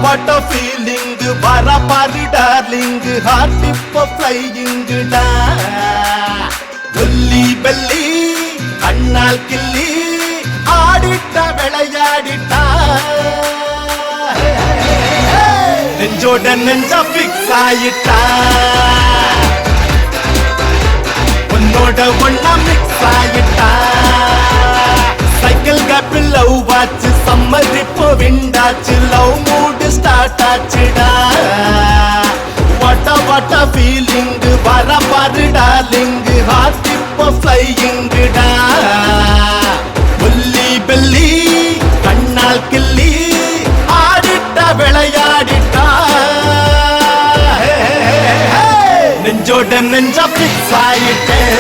வாட்ட ஃபீலிங் வர பாரு டார்லிங் ஹார்ட் இப்போ ஃப்ளையிங்குடா ஒல்லி பெல்லி கண்ணால் கிள்ளி ஆடிட்ட விளையாடிட்டா நெஞ்சோட நெஞ்சா ஃபிக்ஸ் ஆயிட்டா உன்னோட ஒன்னா மிக்ஸ் ஆயிட்டா சைக்கிள் கேப்பில் லவ் வாட்ச் சம்மர் இப்போ விண்டாச்சு லவ் மூடு ஸ்டார்ட் ஆச்சுடா வாட்ட ஃபீலிங் வர பாரு டார்லிங் ஹார்ட் இப்போ ஃப்ளையிங்குடா ஒல்லி பெல்லி கண்ணால் கிள்ளி ஆடிட்ட விளையாடிட்டா நெஞ்சோட நெஞ்சா பிக்ஸ் ஆயிட்டேன்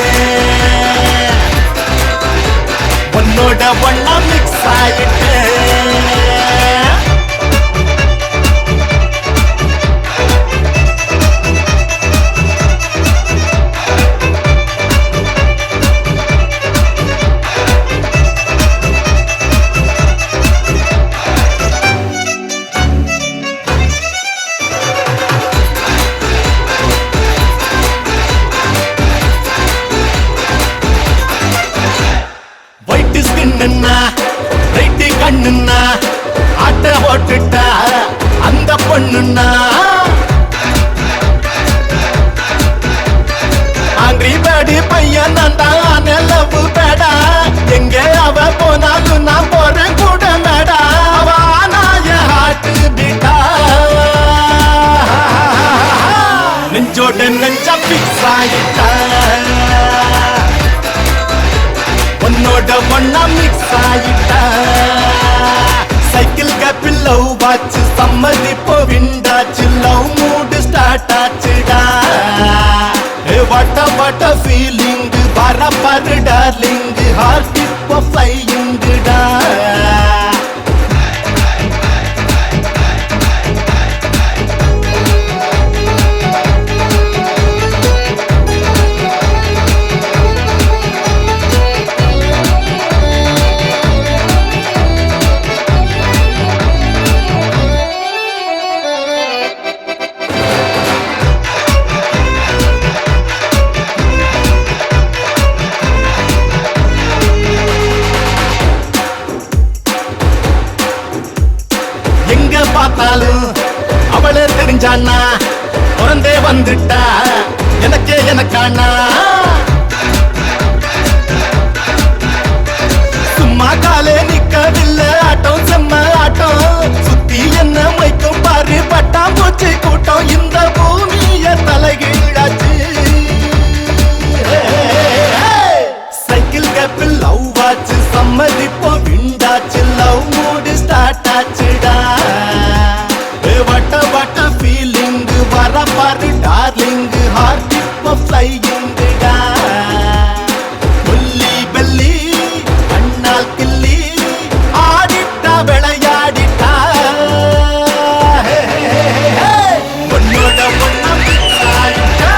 உன்னோட ஒன்னா மிக்ஸ் ஆயிட்டேன் கண்ணுன்னா ஆட்ட ஓட்டுட்டா அந்த பொண்ணுன்னா ஆங்கிரி பேடி பையன் நான் லவ் பேடா எங்க அவ போனாலும் நான் போறேன் கூட மேடா அவ நாய ஹார்ட் பீட்டா நெஞ்சோட நெஞ்சா பிக்ஸ் ஆயிட்டா உன்னோட ஒன்னா மிக்ஸ் ஆயிட்டா சைக்கிள் கேப்பில் லவ் வாட்ச் சம்மர் இப்போ விண்டாச்சு லவ் மூடு ஸ்டார்ட் ஆச்சுடா வாட்ட ஃபீலிங் வர பாரு டார்லிங் ஹார்ட் இப்போ ஃப்ளையிங்குடா பார்த்தாலும் அவளே தெரிஞ்சானா பிறந்தே வந்துட்டா எனக்கே எனக்கானா சும்மா காலே நிக்கவில்லை ஆட்டம் செம்ம ஆட்டம் சுத்தி என்ன மைக்கும் பாரு பட்டா பூச்சி கூட்டம் இந்த பூமிய தலைகீழாச்சு சைக்கிள் கேப்பில் லவ் வாட்ச் சம்மர் இப்போ விண்டாச்சு லவ் மூடு ஸ்டார்ட் ஆச்சுடா வாட்ட ஃபீலிங் வர பாரு டார்லிங் ஹார்ட் இப்போ ஃப்ளையிங்குடா ஒல்லி பெல்லி கண்ணால் கிள்ளி ஆடிட்டா விளையாடிட்டா உன்னோட பொண்ணா மிக்ஸ் ஆயிட்டா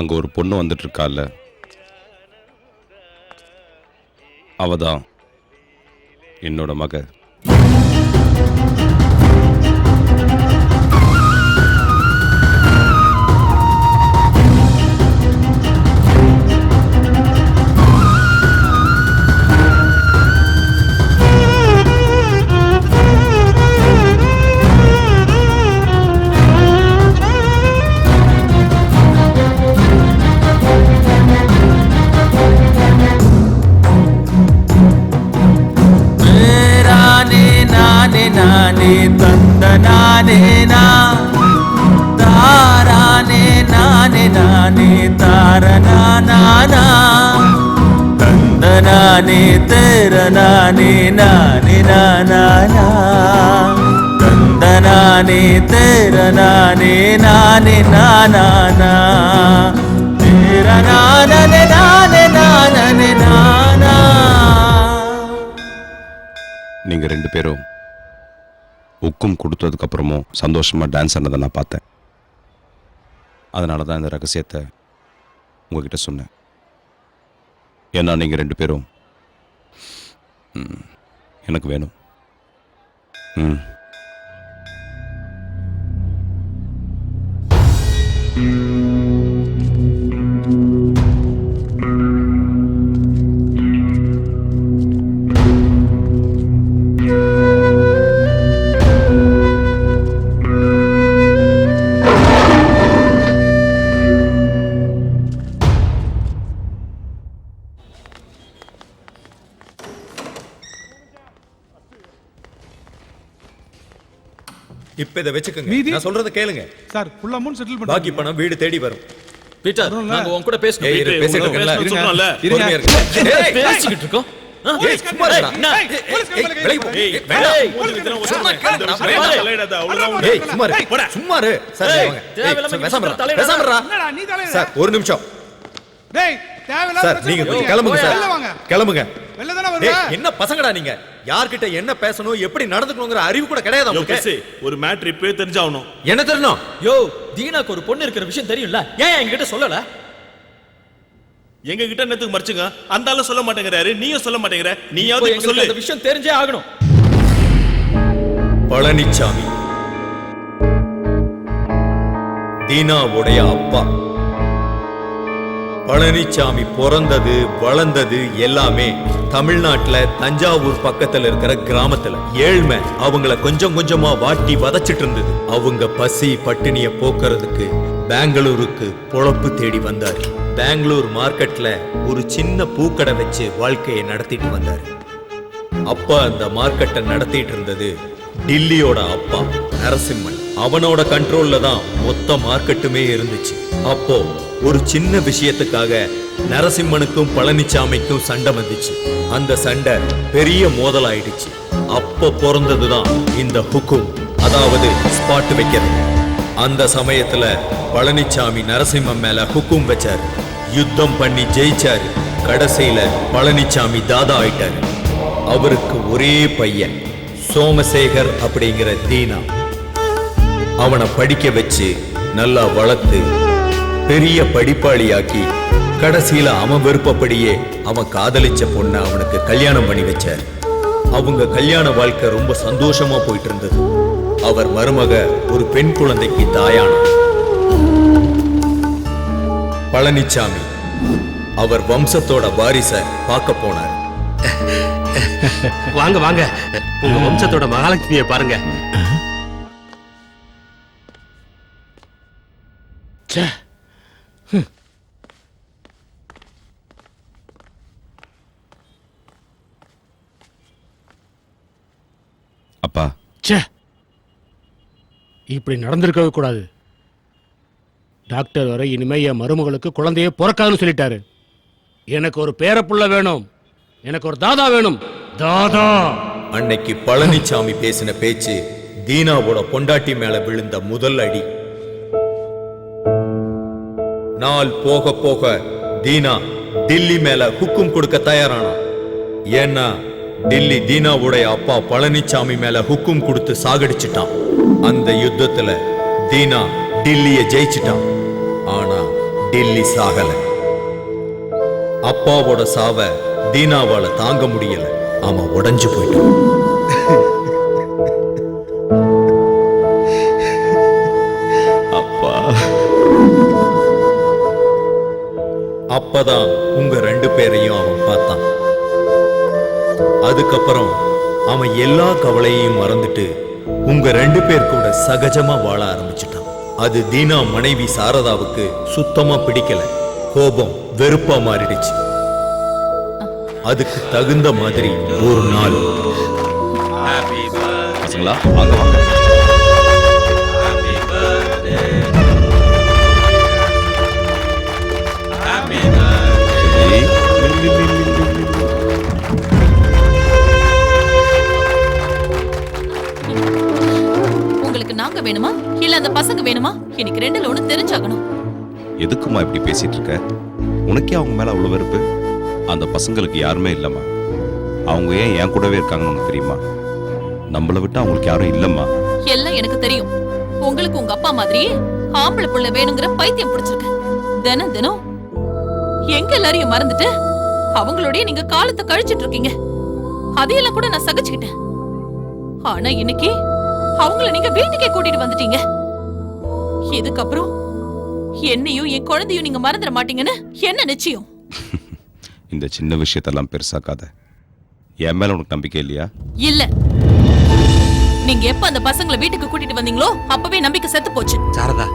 அங்க ஒரு பொண்ணு வந்துட்டு இருக்கால, அவதான் என்னோட மக. நானே தந்தனானே தாரானே நானே நானே தாரனானா தந்தனானே தேரனானே நானே நானா தந்தனானே தேரனானே நானே நானா தேரனானே நானே நானே நானா. நீங்க ரெண்டு பேரும் உக்கும் கொடுத்ததுக்கு அப்புறமும் சந்தோஷமா டான்ஸ் ஆனதை நான் பார்த்தேன். அதனால தான் இந்த ரகசியத்தை உங்ககிட்ட சொன்னேன். ஏன்னா நீங்க ரெண்டு பேரும் எனக்கு வேணும். இப்ப இதை வச்சுக்கோங்க. மீதி? நான் சொல்றத கேளுங்க சார் ஃபுல் அமௌண்ட் செட்டில் பண்ணி பாக்கி பணம் வீடு தேடி வரும். பீட்டர், நாங்க உன் கூட பேசணும். ஏய், இரு, பேசிட்டு இருக்கேன்ல. சொல்றோம்ல. பொறுமையா இருங்க. ஏய், பேசிக்கிட்டு இருக்கோம். ஏய், சும்மா இருடா. விலகி போ. சும்மா கேளுடா. ஏய், சும்மா இரு. சும்மா இரு. சார், வாங்க. ஏய், பேசாம இரு. பேசாம இருடா. சார், ஒரு நிமிஷம். டேய், தேவையில்லாத சார், நீங்க கொஞ்சம் கிளம்புங்க சார். வெளில வாங்க. கிளம்புங்க. வெளில தான வருவ? ஏய், என்ன பசங்கடா நீங்க? யார்கிட்ட என்ன பேசணும், எப்படி நடந்துக்கணும்ங்கற அறிவு கூட கிடையாது உங்களுக்கு. ஒரு மேட்டர் இப்பவே தெரிஞ்சாகணும். என்ன தெரியணும்? யோ, தீனாக்கு ஒரு பொண்ணு இருக்கிற விஷயம் தெரியும்ல, ஏன் என்கிட்ட சொல்லல? எங்க கிட்ட என்னத்துக்கு மறைச்சுங்க? அந்த ஆளு சொல்ல மாட்டேங்கிறாரு, நீயும் சொல்ல மாட்டேங்கிற. நீயாவது இப்ப சொல்லு. அந்த விஷயம் தெரிஞ்சே ஆகணும். பழனிச்சாமி தீனாவுடைய அப்பா. பழனிச்சாமி பிறந்தது வளர்ந்தது எல்லாமே தமிழ்நாட்டுல தஞ்சாவூர் பக்கத்துல இருக்கிற கிராமத்துல. ஏழ்மை அவங்கள கொஞ்சம் கொஞ்சமா வாட்டி வதச்சிட்டு இருந்தது. அவங்க பசி பட்டினிய போக்குறதுக்கு பெங்களூருக்கு பொழப்பு தேடி வந்தாரு. பெங்களூர் மார்க்கெட்ல ஒரு சின்ன பூக்கடை வச்சு வாழ்க்கையை நடத்திட்டு வந்தாரு. அப்ப அந்த மார்க்கெட்டை நடத்திட்டு இருந்தது டில்லியோட அப்பா நரசிம்மன். அவனோட கண்ட்ரோல்ல தான் மொத்த மார்க்கெட்டுமே இருந்துச்சு. அப்போ ஒரு சின்ன விஷயத்துக்காக நரசிம்மனுக்கும் பழனிச்சாமிக்கும் சண்டை வந்துச்சு. அந்த சண்டை பெரிய மோதல் ஆயிடுச்சு. அப்ப பிறந்ததுதான் இந்த ஹுக்கும், அதாவது ஸ்பாட் வைக்கிறது. அந்த சமயத்துல பழனிச்சாமி நரசிம்மன் மேல ஹுக்கும் வச்சாரு. யுத்தம் பண்ணி ஜெயிச்சாரு. கடைசியில பழனிச்சாமி தாதா ஆயிட்டாரு. அவருக்கு ஒரே பையன் சோமசேகர் அப்படிங்கிற தீனா. அவனை படிக்க வச்சு நல்லா வளர்த்து பெரிய படிப்பாளியாக்கி கடைசியில அவன் விருப்பப்படியே அவன் காதலிச்ச பொண்ணை அவனுக்கு கல்யாணம் பண்ணி வச்சார். அவங்க கல்யாண வாழ்க்கை ரொம்ப சந்தோஷமா போயிட்டு இருந்தது. அவர் மருமக ஒரு பெண் குழந்தைக்கு தாயானார். பழனிச்சாமி அவர் வம்சத்தோட வாரிச பார்க்க போனார். வாங்க வாங்க, உங்க வம்சத்தோட மகாலட்சுமியை பாருங்க. அப்பா, இப்படி நடந்திருக்கவே கூடாது. டாக்டர் வரை இனிமே என் மருமகளுக்கு குழந்தையே பிறக்காதுன்னு சொல்லிட்டாரு. எனக்கு ஒரு பேரப்புள்ள வேணும், எனக்கு ஒரு தாதா வேணும். தாதா. அன்னைக்கு பழனிச்சாமி பேசின பேச்சு தீனாவோட பொண்டாட்டி மேல விழுந்த முதல் அடி. நாள் போக போக தீனா டில்லி மேல ஹுக்கும் கொடுக்க தயாரானா. ஏன்னா டில்லி தீனாவுடைய அப்பா பழனிச்சாமி மேல ஹுக்கும் கொடுத்து சாகடிச்சிட்டான். அந்த யுத்தத்துல தீனா டில்லிய ஜெயிச்சிட்டான். ஆனா டெல்லி சாகல. அப்பாவோட சாவ தீனாவால தாங்க முடியல. அவன் உடைஞ்சு போயிட்டான். அப்பா. அப்பதான் உங்க 2 பேரையும் அவன் பார்த்தான். அதுக்கப்புறம் அவன் எல்லா கவலையையும் மறந்துட்டு உங்க 2 பேர் கூட சகஜமா வாழ ஆரம்பிச்சுட்டான். அது தீனா மனைவி சாரதாவுக்கு சுத்தமா பிடிக்கல. கோபம் வெறுப்பா மாறிடுச்சு. அதுக்கு தகுந்த மாதிரி ஒரு நாள் பசங்களா வாங்க வாங்க. உங்களுக்கு நாங்க வேணுமா இல்ல அந்த பசங்க வேணுமா? எனக்கு 2ல ஒண்ணு தெரிஞ்சாகணும். எதுக்குமா இப்படி பேசிட்டு இருக்க? உனக்கே அவங்க மேல அவ்வளவு வெறுப்பு? அந்த பசங்களுக்கு யாருமே இல்லம்மா. அவங்க ஏன் என் கூடவே இருக்காங்கன்னு உனக்கு தெரியுமா? நம்மளை விட்டு அவங்களுக்கு யாரும் இல்லம்மா. எல்லாம் எனக்கு தெரியும். உங்களுக்கு உங்க அப்பா மாதிரி ஆம்பளை புள்ள வேணுங்கிற பைத்தியம் பிடிச்சிருக்கு. தினம் தினம் எங்க எல்லாரையும் மறந்துட்டு அவங்களோடய நீங்க காலத்தை கழிச்சிட்டு இருக்கீங்க. அதையெல்லாம் கூட நான் சகிச்சுக்கிட்டேன். ஆனா இன்னைக்கு அவங்கள நீங்க வீட்டுக்கே கூட்டிட்டு வந்துட்டீங்க. இதுக்கப்புறம் என்னையும் என் குழந்தையும் நீங்க மறந்துட மாட்டீங்கன்னு என்ன நிச்சயம்? இந்த சின்ன விஷயத்தெல்லாம் பெருசாக்காத. என் மேல உனக்கு நம்பிக்கை இல்லையா? இல்ல. நீங்க எப்ப அந்த பசங்களை வீட்டுக்கு கூட்டிட்டு வந்தீங்களோ அப்பவே நம்பிக்கை செத்து போச்சு. சாரதா,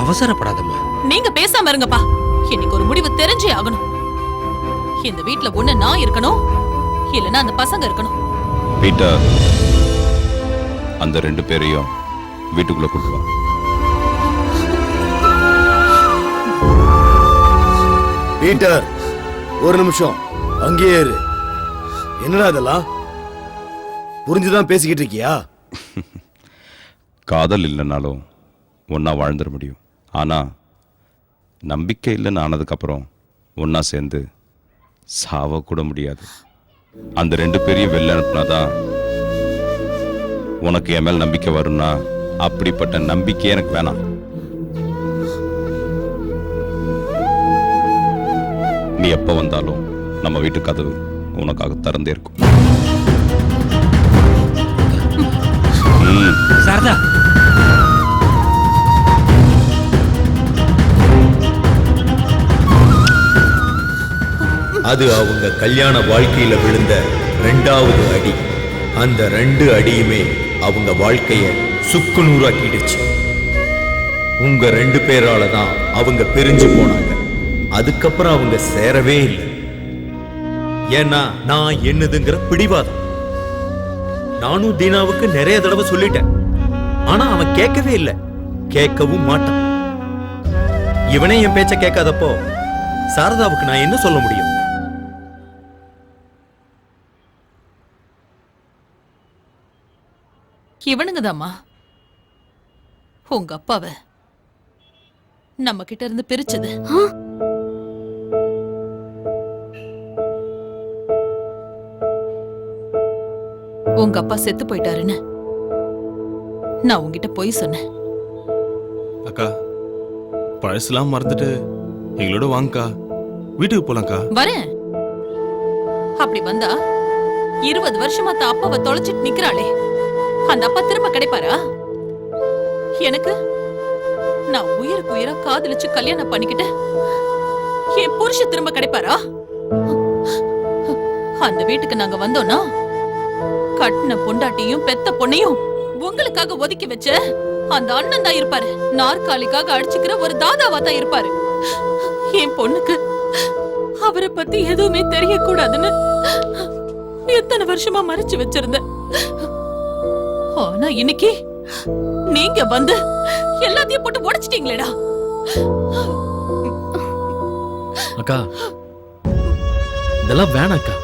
அவசரப்படாதம்மா. நீங்க பேசாம இருங்கப்பா. இன்னைக்கு ஒரு முடிவு தெரிஞ்சே ஆகணும். இந்த வீட்ல ஒண்ணு நான் இருக்கணும், இல்லனா அந்த பசங்க இருக்கணும். பீட்டர், அந்த 2 பேரையும் வீட்டுக்குள்ள கூட்டு வா. பீட்டர், ஒரு நிமிஷம் அங்கேயே இரு. என்னடா இதெல்லாம்? புரிஞ்சுதான் பேசிக்கிட்டு இருக்கியா? காதல் இல்லைனாலும் ஒன்னா வாழ்ந்துட முடியும். ஆனா நம்பிக்கை இல்லைன்னு ஆனதுக்கப்புறம் ஒன்னா சேர்ந்து சாவ கூட முடியாது. அந்த 2 பேரையும் வெளில அனுப்புனாதான் உனக்கு என் மேல் நம்பிக்கை வரும்னா அப்படிப்பட்ட நம்பிக்கையே எனக்கு வேணாம். நீ எப்ப வந்தாலும் நம்ம வீட்டு கதவு உனக்காக திறந்தே இருக்கும். சாரதா, அது அவங்க கல்யாண வாழ்க்கையில விழுந்த 2வது அடி. அந்த 2 அடியுமே அவங்க வாழ்க்கைய சுக்குநூறாக்கிடுச்சு. உங்க 2 பேரால தான் அவங்க பிரிஞ்சு போனாங்க. அதுக்கப்புறம் அவங்க சேரவே இல்லை. ஏன்னா நான் என்னதுங்கிற பிடிவாதம். நானும் தீனாவுக்கு நிறைய தடவை சொல்லிட்டேன். ஆனா அவன் கேட்கவே இல்லை, கேட்கவும் மாட்டான். இவனே என் பேச்ச கேட்காதப்போ சாரதாவுக்கு நான் என்ன சொல்ல முடியும்? இவனுங்கதாம்மா உங்க அப்பாவை நம்ம கிட்ட இருந்து பிரிச்சது. உங்க அப்பா செத்து போயிட்டாருன்னு நான் உங்ககிட்ட போய் சொன்னேன். அக்கா, பழசெல்லாம் மறந்துட்டு எங்களோட வாங்கக்கா, வீட்டுக்கு போலாம்க்கா. வரேன். அப்படி வந்தா 20 வருஷமா தான் அப்பாவை தொலைச்சிட்டு நிக்கிறாளே, அந்த அப்பா திரும்ப கிடைப்பாரா? எனக்கு நான் உயிருக்கு உயிரா காதலிச்சு கல்யாணம் பண்ணிக்கிட்டு என் புருஷன் திரும்ப கிடைப்பாரா? அந்த வீட்டுக்கு நாங்க வந்தோம்னா கட்டின பொண்டாட்டியும் பெத்த பொண்ணையும் உங்களுக்காக ஒதுக்கி வச்ச அந்த அண்ணன் தான் இருப்பாரு. நாற்காலிக்காக அடிச்சுக்கிற ஒரு தாதாவா தான் இருப்பாரு. என் பொண்ணுக்கு அவரை பத்தி எதுவுமே தெரியக்கூடாதுன்னு எத்தனை வருஷமா மறைச்சு வச்சிருந்த. ஆனா இன்னைக்கு நீங்க வந்து எல்லாத்தையும் போட்டு உடைச்சிட்டீங்களேடா. அக்கா, இதெல்லாம் வேணாக்கா.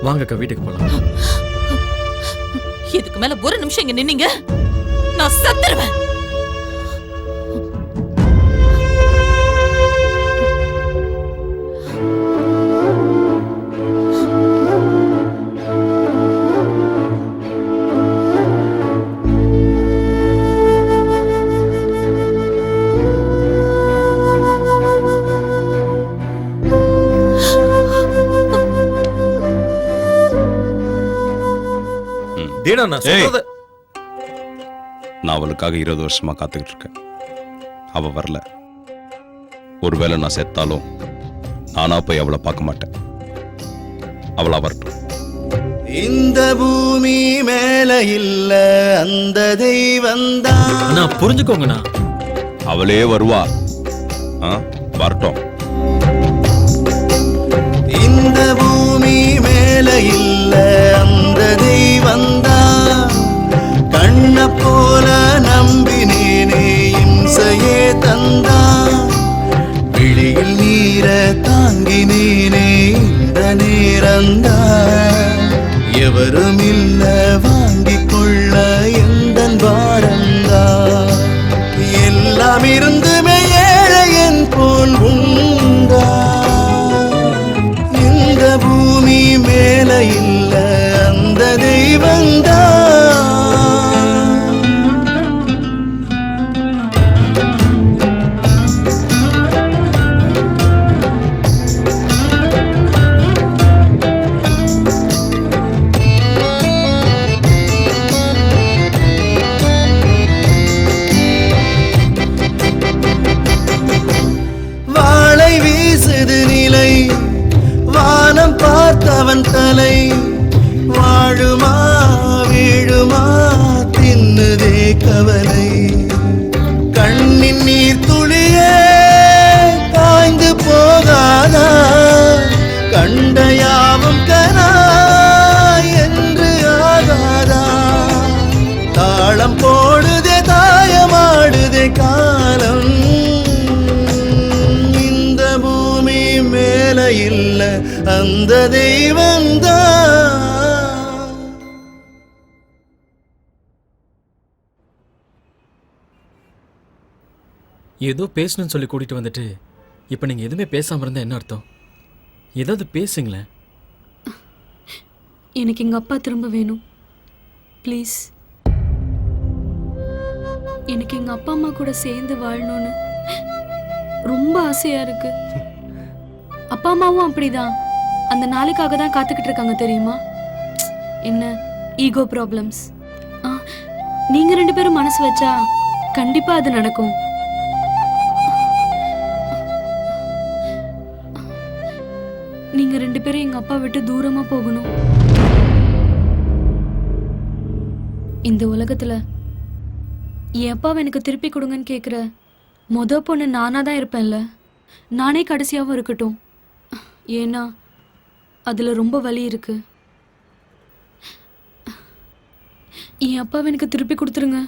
வாங்கக்கா, வீட்டுக்கு போலாம். இதுக்கு மேல ஒரு நிமிஷம் இங்க நின்னீங்க நான் செத்துருவேன். தீனா நான் சொல்றது நான் அவளுக்காக 20 வருஷமா காத்துக்கிட்டு இருக்கேன். அவ வரல. ஒருவேளை நான் செத்தாலும் நானா போய் அவளை பார்க்க மாட்டேன். அவளா வரட்டும். இந்த பூமி மேல இல்ல அந்த தெய்வந்தான். நான் புரிஞ்சுக்கோங்கண்ணா. அவளே வருவா. வரட்டும். இந்த பூமி மேல இல்ல அந்த தெய்வந்தான். கண்ண போல நம்பினேனே இம்சையே தந்தான். விழியில் நீர தாங்கினேனே இந்த நேரந்தான். எவரும் இல்ல வாங்கிக் கொள்ள எந்தன் பாரந்தான். எல்லாம் இருந்துமே ஏழையன் போல் உண்டா. இந்த பூமி மேல இல்ல அந்த தெய்வந்தான். வாளை வீசுது நிலை வானம் பார்த்தவன் தலை. வாழுமா வீழுமா தின்னுதே கவலை. கண்ணின் நீர் துளியே காய்ந்து போகாதா. கண்ட யாவும் கனா என்று ஆகாதா. தாளம் போடுதே தாயமாடுதே காலம். இந்த பூமி மேல இல்ல அந்த தெய்வந்தான். ஏதோ பேசணும்னு சொல்லி கூட்டிட்டு வந்துட்டு இப்ப நீங்க எதுவுமே பேசாம இருந்தா என்ன அர்த்தம்? ஏதாவது பேசுங்களேன். எனக்கு எங்க அப்பா திரும்ப வேணும் ப்ளீஸ். எனக்கு எங்க அப்பா அம்மா கூட சேர்ந்து வாழணும்னு ரொம்ப ஆசையா இருக்கு. அப்பா அம்மாவும் அப்படிதான். அந்த நாளுக்காக தான் காத்துக்கிட்டு இருக்காங்க தெரியுமா? என்ன ஈகோ ப்ராப்ளம்ஸ். நீங்க 2 பேரும் மனசு வச்சா கண்டிப்பா அது நடக்கும். நீங்க 2 பேரும் எங்க அப்பா விட்டு தூரமா போகணும். இந்த உலகத்துல என் அப்பாவை எனக்கு திருப்பி கொடுங்கன்னு கேக்குற மொத பொண்ணு நானா தான் இருப்பேன்ல. நானே கடைசியாவும் இருக்கட்டும். ஏன்னா அதுல ரொம்ப வலி இருக்கு. என் அப்பாவை எனக்கு திருப்பி கொடுத்துருங்க.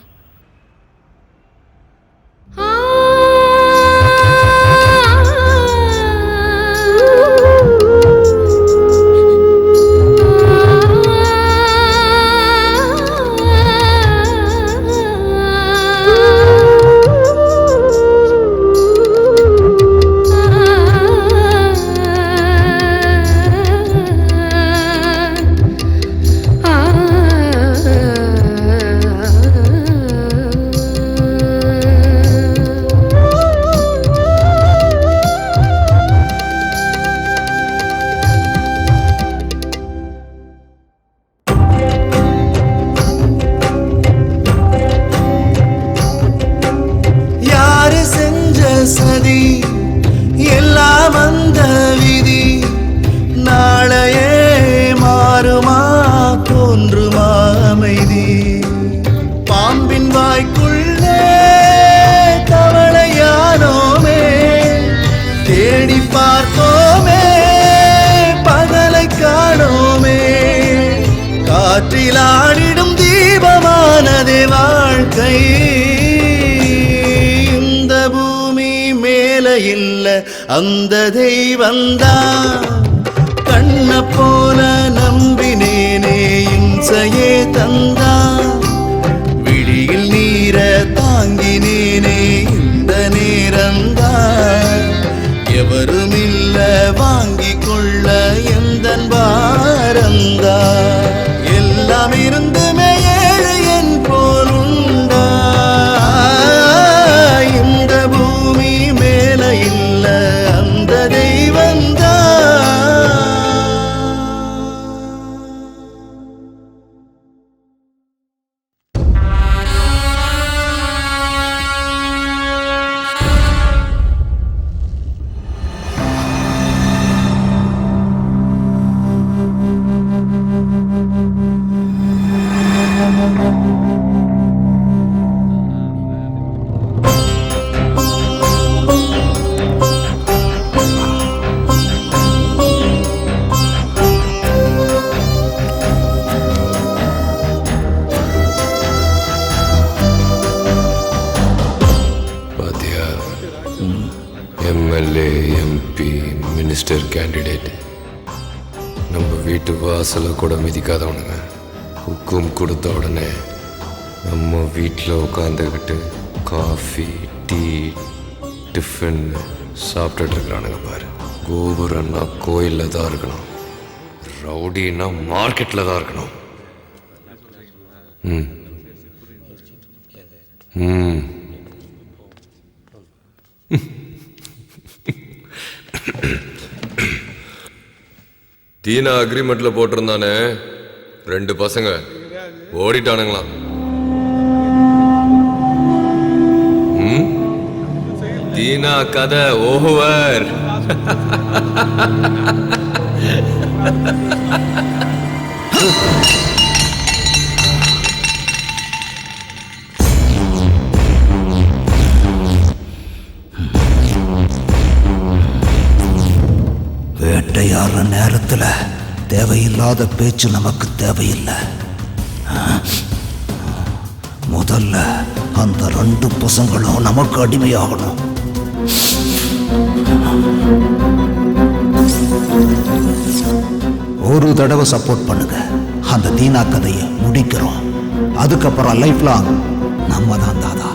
சதி எல்லாம் அந்த விதி. நாளையே மாறுமா தோன்றுமா அமைதி. பாம்பின் வாய்க்குள்ளே தவளையானோமே. தேடி பார்த்தோமே பகலை காணோமே. காற்றில் ஆடிடும் தீபமானதே வாழ்க்கை. இல்ல அந்த தெய்வந்தான். கண்ண போல நம்பினேனே இம்சையே தந்தான். விழியில் நீர தாங்கினேனே இந்த நேரந்தான். எவரும் இல்ல வாங்கிக் கொள்ள எந்தன் பாரந்தான். எல்லாம் இருந்துமே ஏழையன் போலுண்டா. இந்த பூமி மேல இல்ல அந்த தெய்வந்தான். எம்பி மினிஸ்டர் கேண்டிடேட் நம்ம வீட்டு வாசலை கூட மிதிக்காதவனுங்க ஹுக்கும் கொடுத்த உடனே நம்ம வீட்டில் உட்காந்துக்கிட்டு காஃபி டீ டிஃபன் சாப்பிட்டுட்டு இருக்கிறானுங்க பாரு. கோபுரம்னா கோயிலில் தான் இருக்கணும், ரவுடின்னா மார்க்கெட்டில் தான் இருக்கணும். ம் ம் தீனா அக்ரிமெண்ட்ல போட்டிருந்தானே 2 பசங்க ஓடிட்டானுங்களாம். தீனா கதை ஓவர். வேட்டையாடுற நேரத்துல தேவையில்லாத பேச்சு நமக்கு தேவையில்லை. முதல்ல அந்த 2 பசங்களும் நமக்கு அடிமையாகணும். ஒரு தடவை சப்போர்ட் பண்ணுங்க, அந்த தீனா கதையை முடிக்கிறோம். அதுக்கப்புறம் லைஃப் லாங் நம்ம தான் தாதா.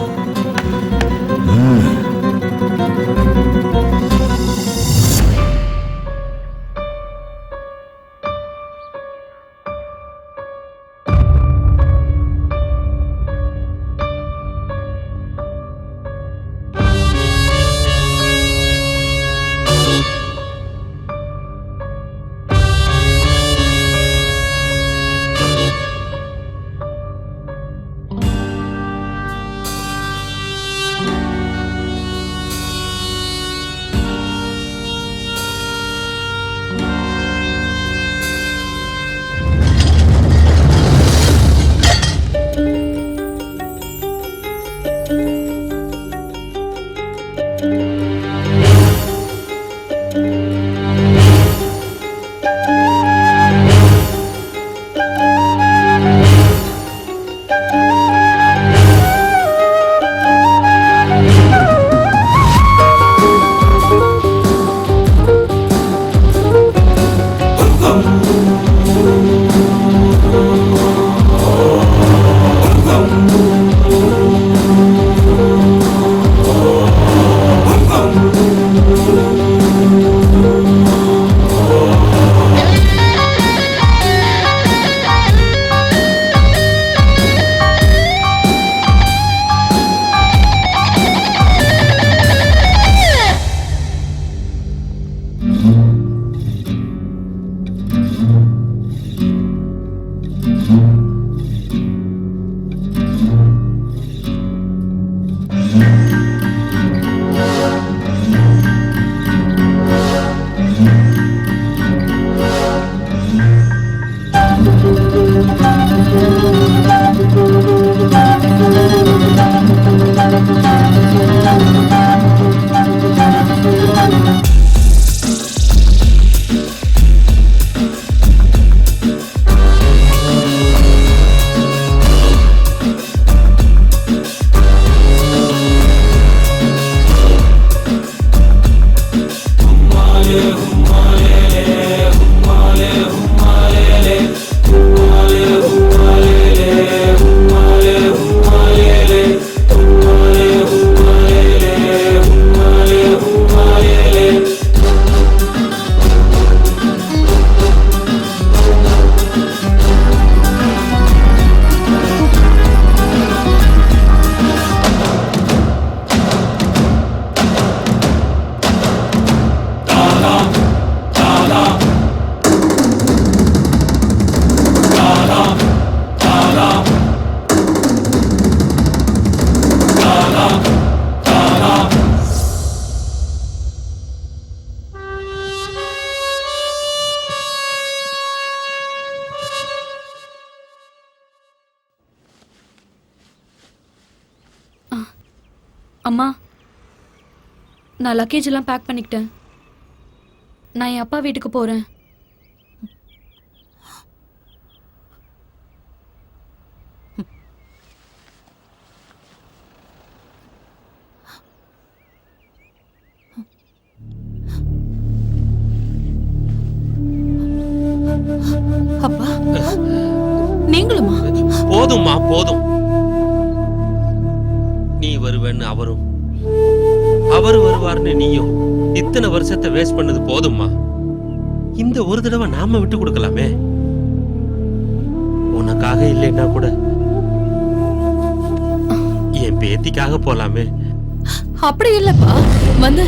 அம்மா, நான் லக்கேஜ் எல்லாம் பேக் பண்ணிக்கிட்டேன். நான் என் அப்பா வீட்டுக்கு போறேன். நீங்களுமா? போதும்மா போதும். நீ வருவேன்னு அவரும், அவர் வருவார்னு நீயும் இத்தனை வருஷத்தை வேஸ்ட் பண்ணது போதும்மா. இந்த ஒரு தடவை நாம விட்டு கொடுக்கலாமே. உனக்காக இல்லைன்னா கூட என் பேத்திக்காக போலாமே. அப்படி இல்லப்பா, வந்து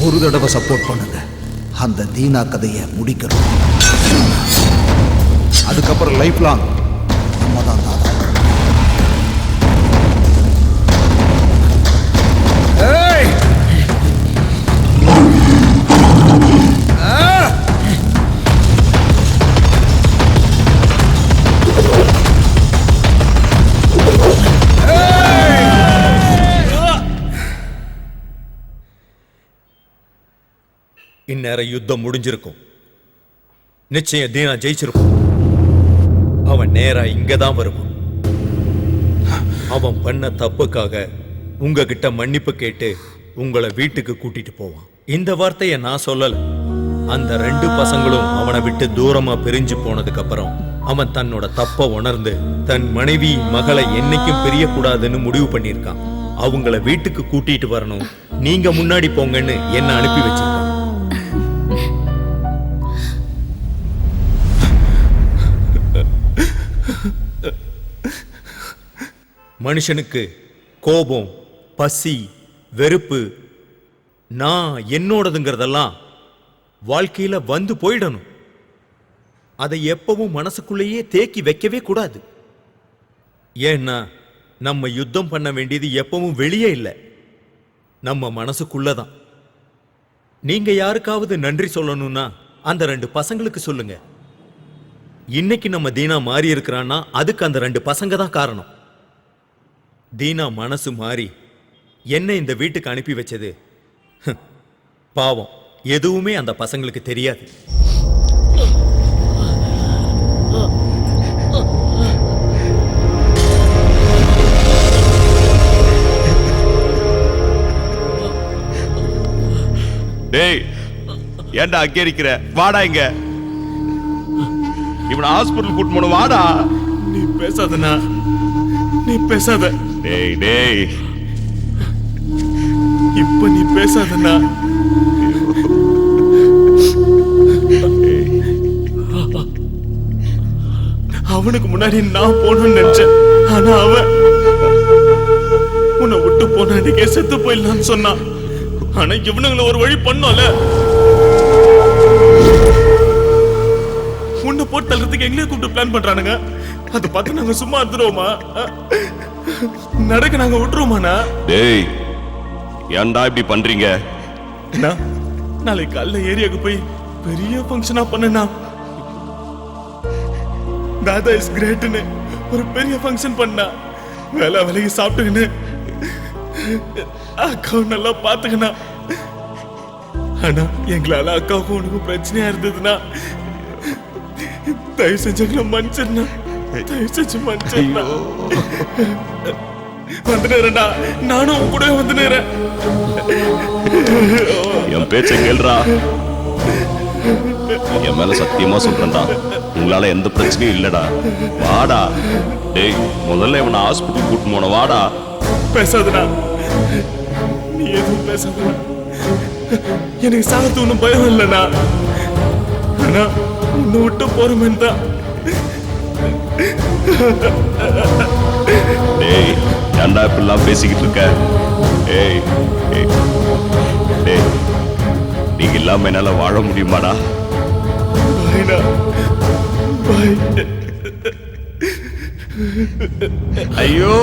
ஒரு தடவை சப்போர்ட் பண்ணுங்க, அந்த தீனா கதையை முடிக்கணும். அதுக்கப்புறம் லைஃப் லாங் நம்ம தான் தாத்தா. இந்நேரம் யுத்தம் முடிஞ்சிருக்கும். நிச்சயம் தீனா ஜெயிச்சிருக்கும். அவன் நேரா இங்கதான் வருவான். அவன் பண்ண தப்புக்காக உங்ககிட்ட மன்னிப்பு கேட்டு உங்களை வீட்டுக்கு கூட்டிட்டு போவான். இந்த வார்த்தையை நான் சொல்லல. அந்த 2 பசங்களும் அவனை விட்டு தூரமா பிரிஞ்சு போனதுக்கு அப்புறம் அவன் தன்னோட தப்ப உணர்ந்து தன் மனைவி மகளை என்னைக்கும் பிரியக்கூடாதுன்னு முடிவு பண்ணியிருக்கான். அவங்கள வீட்டுக்கு கூட்டிட்டு வரணும், நீங்க முன்னாடி போங்கன்னு என்ன அனுப்பி வச்சிருக்கான். மனுஷனுக்கு கோபம், பசி, வெறுப்பு, நான் என்னோடதுங்கிறதெல்லாம் வாழ்க்கையில வந்து போயிடணும். அதை எப்பவும் மனசுக்குள்ளேயே தேக்கி வைக்கவே கூடாது. ஏன்னா நம்ம யுத்தம் பண்ண வேண்டியது எப்பவும் வெளியே இல்லை, நம்ம மனசுக்குள்ளதான். நீங்க யாருக்காவது நன்றி சொல்லணும்னா அந்த 2 பசங்களுக்கு சொல்லுங்க. இன்னைக்கு நம்ம தீனா மாறி இருக்கிறான்னா அதுக்கு அந்த 2 பசங்க தான் காரணம். தீனா மனசு மாறி என்ன இந்த வீட்டுக்கு அனுப்பி வச்சது பாவம், எதுவுமே அந்த பசங்களுக்கு தெரியாது. டேய், ஏன்டா அங்கே இருக்கிற? வாடா இங்க. இவனை ஹாஸ்பிட்டல் கூட்டு போன, வாடா. நீ பேசாதண்ணா, நீ பேசாத. டேய் டேய், இப்ப நீ பேசாதண்ணா. அவனுக்கு முன்னாடி நான் போகணும்னு நினைச்சேன். ஆனா அவன் உன்னை விட்டு போன அன்னைக்கே செத்து போயிடலான்னு சொன்னான். ஆனா இவனுங்களை ஒரு வழி பண்ணோம்ல. உன்னை போட்டு தள்ளுறதுக்கு எங்களையும் கூப்பிட்டு பிளான் பண்றானுங்க. அதை பார்த்து நாங்க சும்மா இருந்துருவோமா? நடக்க நாங்க விட்டுருவோமாண்ணா? டேய், ஏன்டா இப்படி பண்றீங்க? நாளைக்கு காலைல ஏரியாவுக்கு போய் பெரிய ஃபங்க்ஷனா பண்ணா தாதா இஸ் கிரேட்னு ஒரு பெரிய ஃபங்க்ஷன் பண்ணா. வேலை வேலைக்கு சாப்பிட்டுக்கின்னு அக்காவும் நல்லா பாத்துக்கணா. ஆனா எங்களால அக்காவுக்கும் உனக்கும் பிரச்சனையா இருந்ததுன்னா தயவு செஞ்சு மன்னிச்சிருந்தா. தயவு செஞ்சு மன்னிச்சிருந்தா. வந்துடுறேன்டா, நானும் உன் கூட வந்துடுறேன். என் பேச்ச கேள்றா. என் மேல சத்தியமா சொல்றேன்டா, உங்களால எந்த பிரச்சனையும் இல்லடா. வாடா டேய், முதல்ல இவனை ஹாஸ்பிட்டல் கூட்டு போன. வாடா. பேசாதடா, நீ எதுவும் பேசாதடா. எனக்கு சாகத்து ஒன்றும் பயம் இல்லைண்ணா. ஆனா உன்னை விட்டு போறமேன்னு தான். டேய், ஏன்டா இப்படிலாம் பேசிக்கிட்டு இருக்க? ஏய் ஏய், டேய், நீங்க இல்லாம என்னால வாழ முடியுமாடா? பாய்டா, பாய். ஐயோ,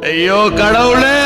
ஐயோ கடவுளே!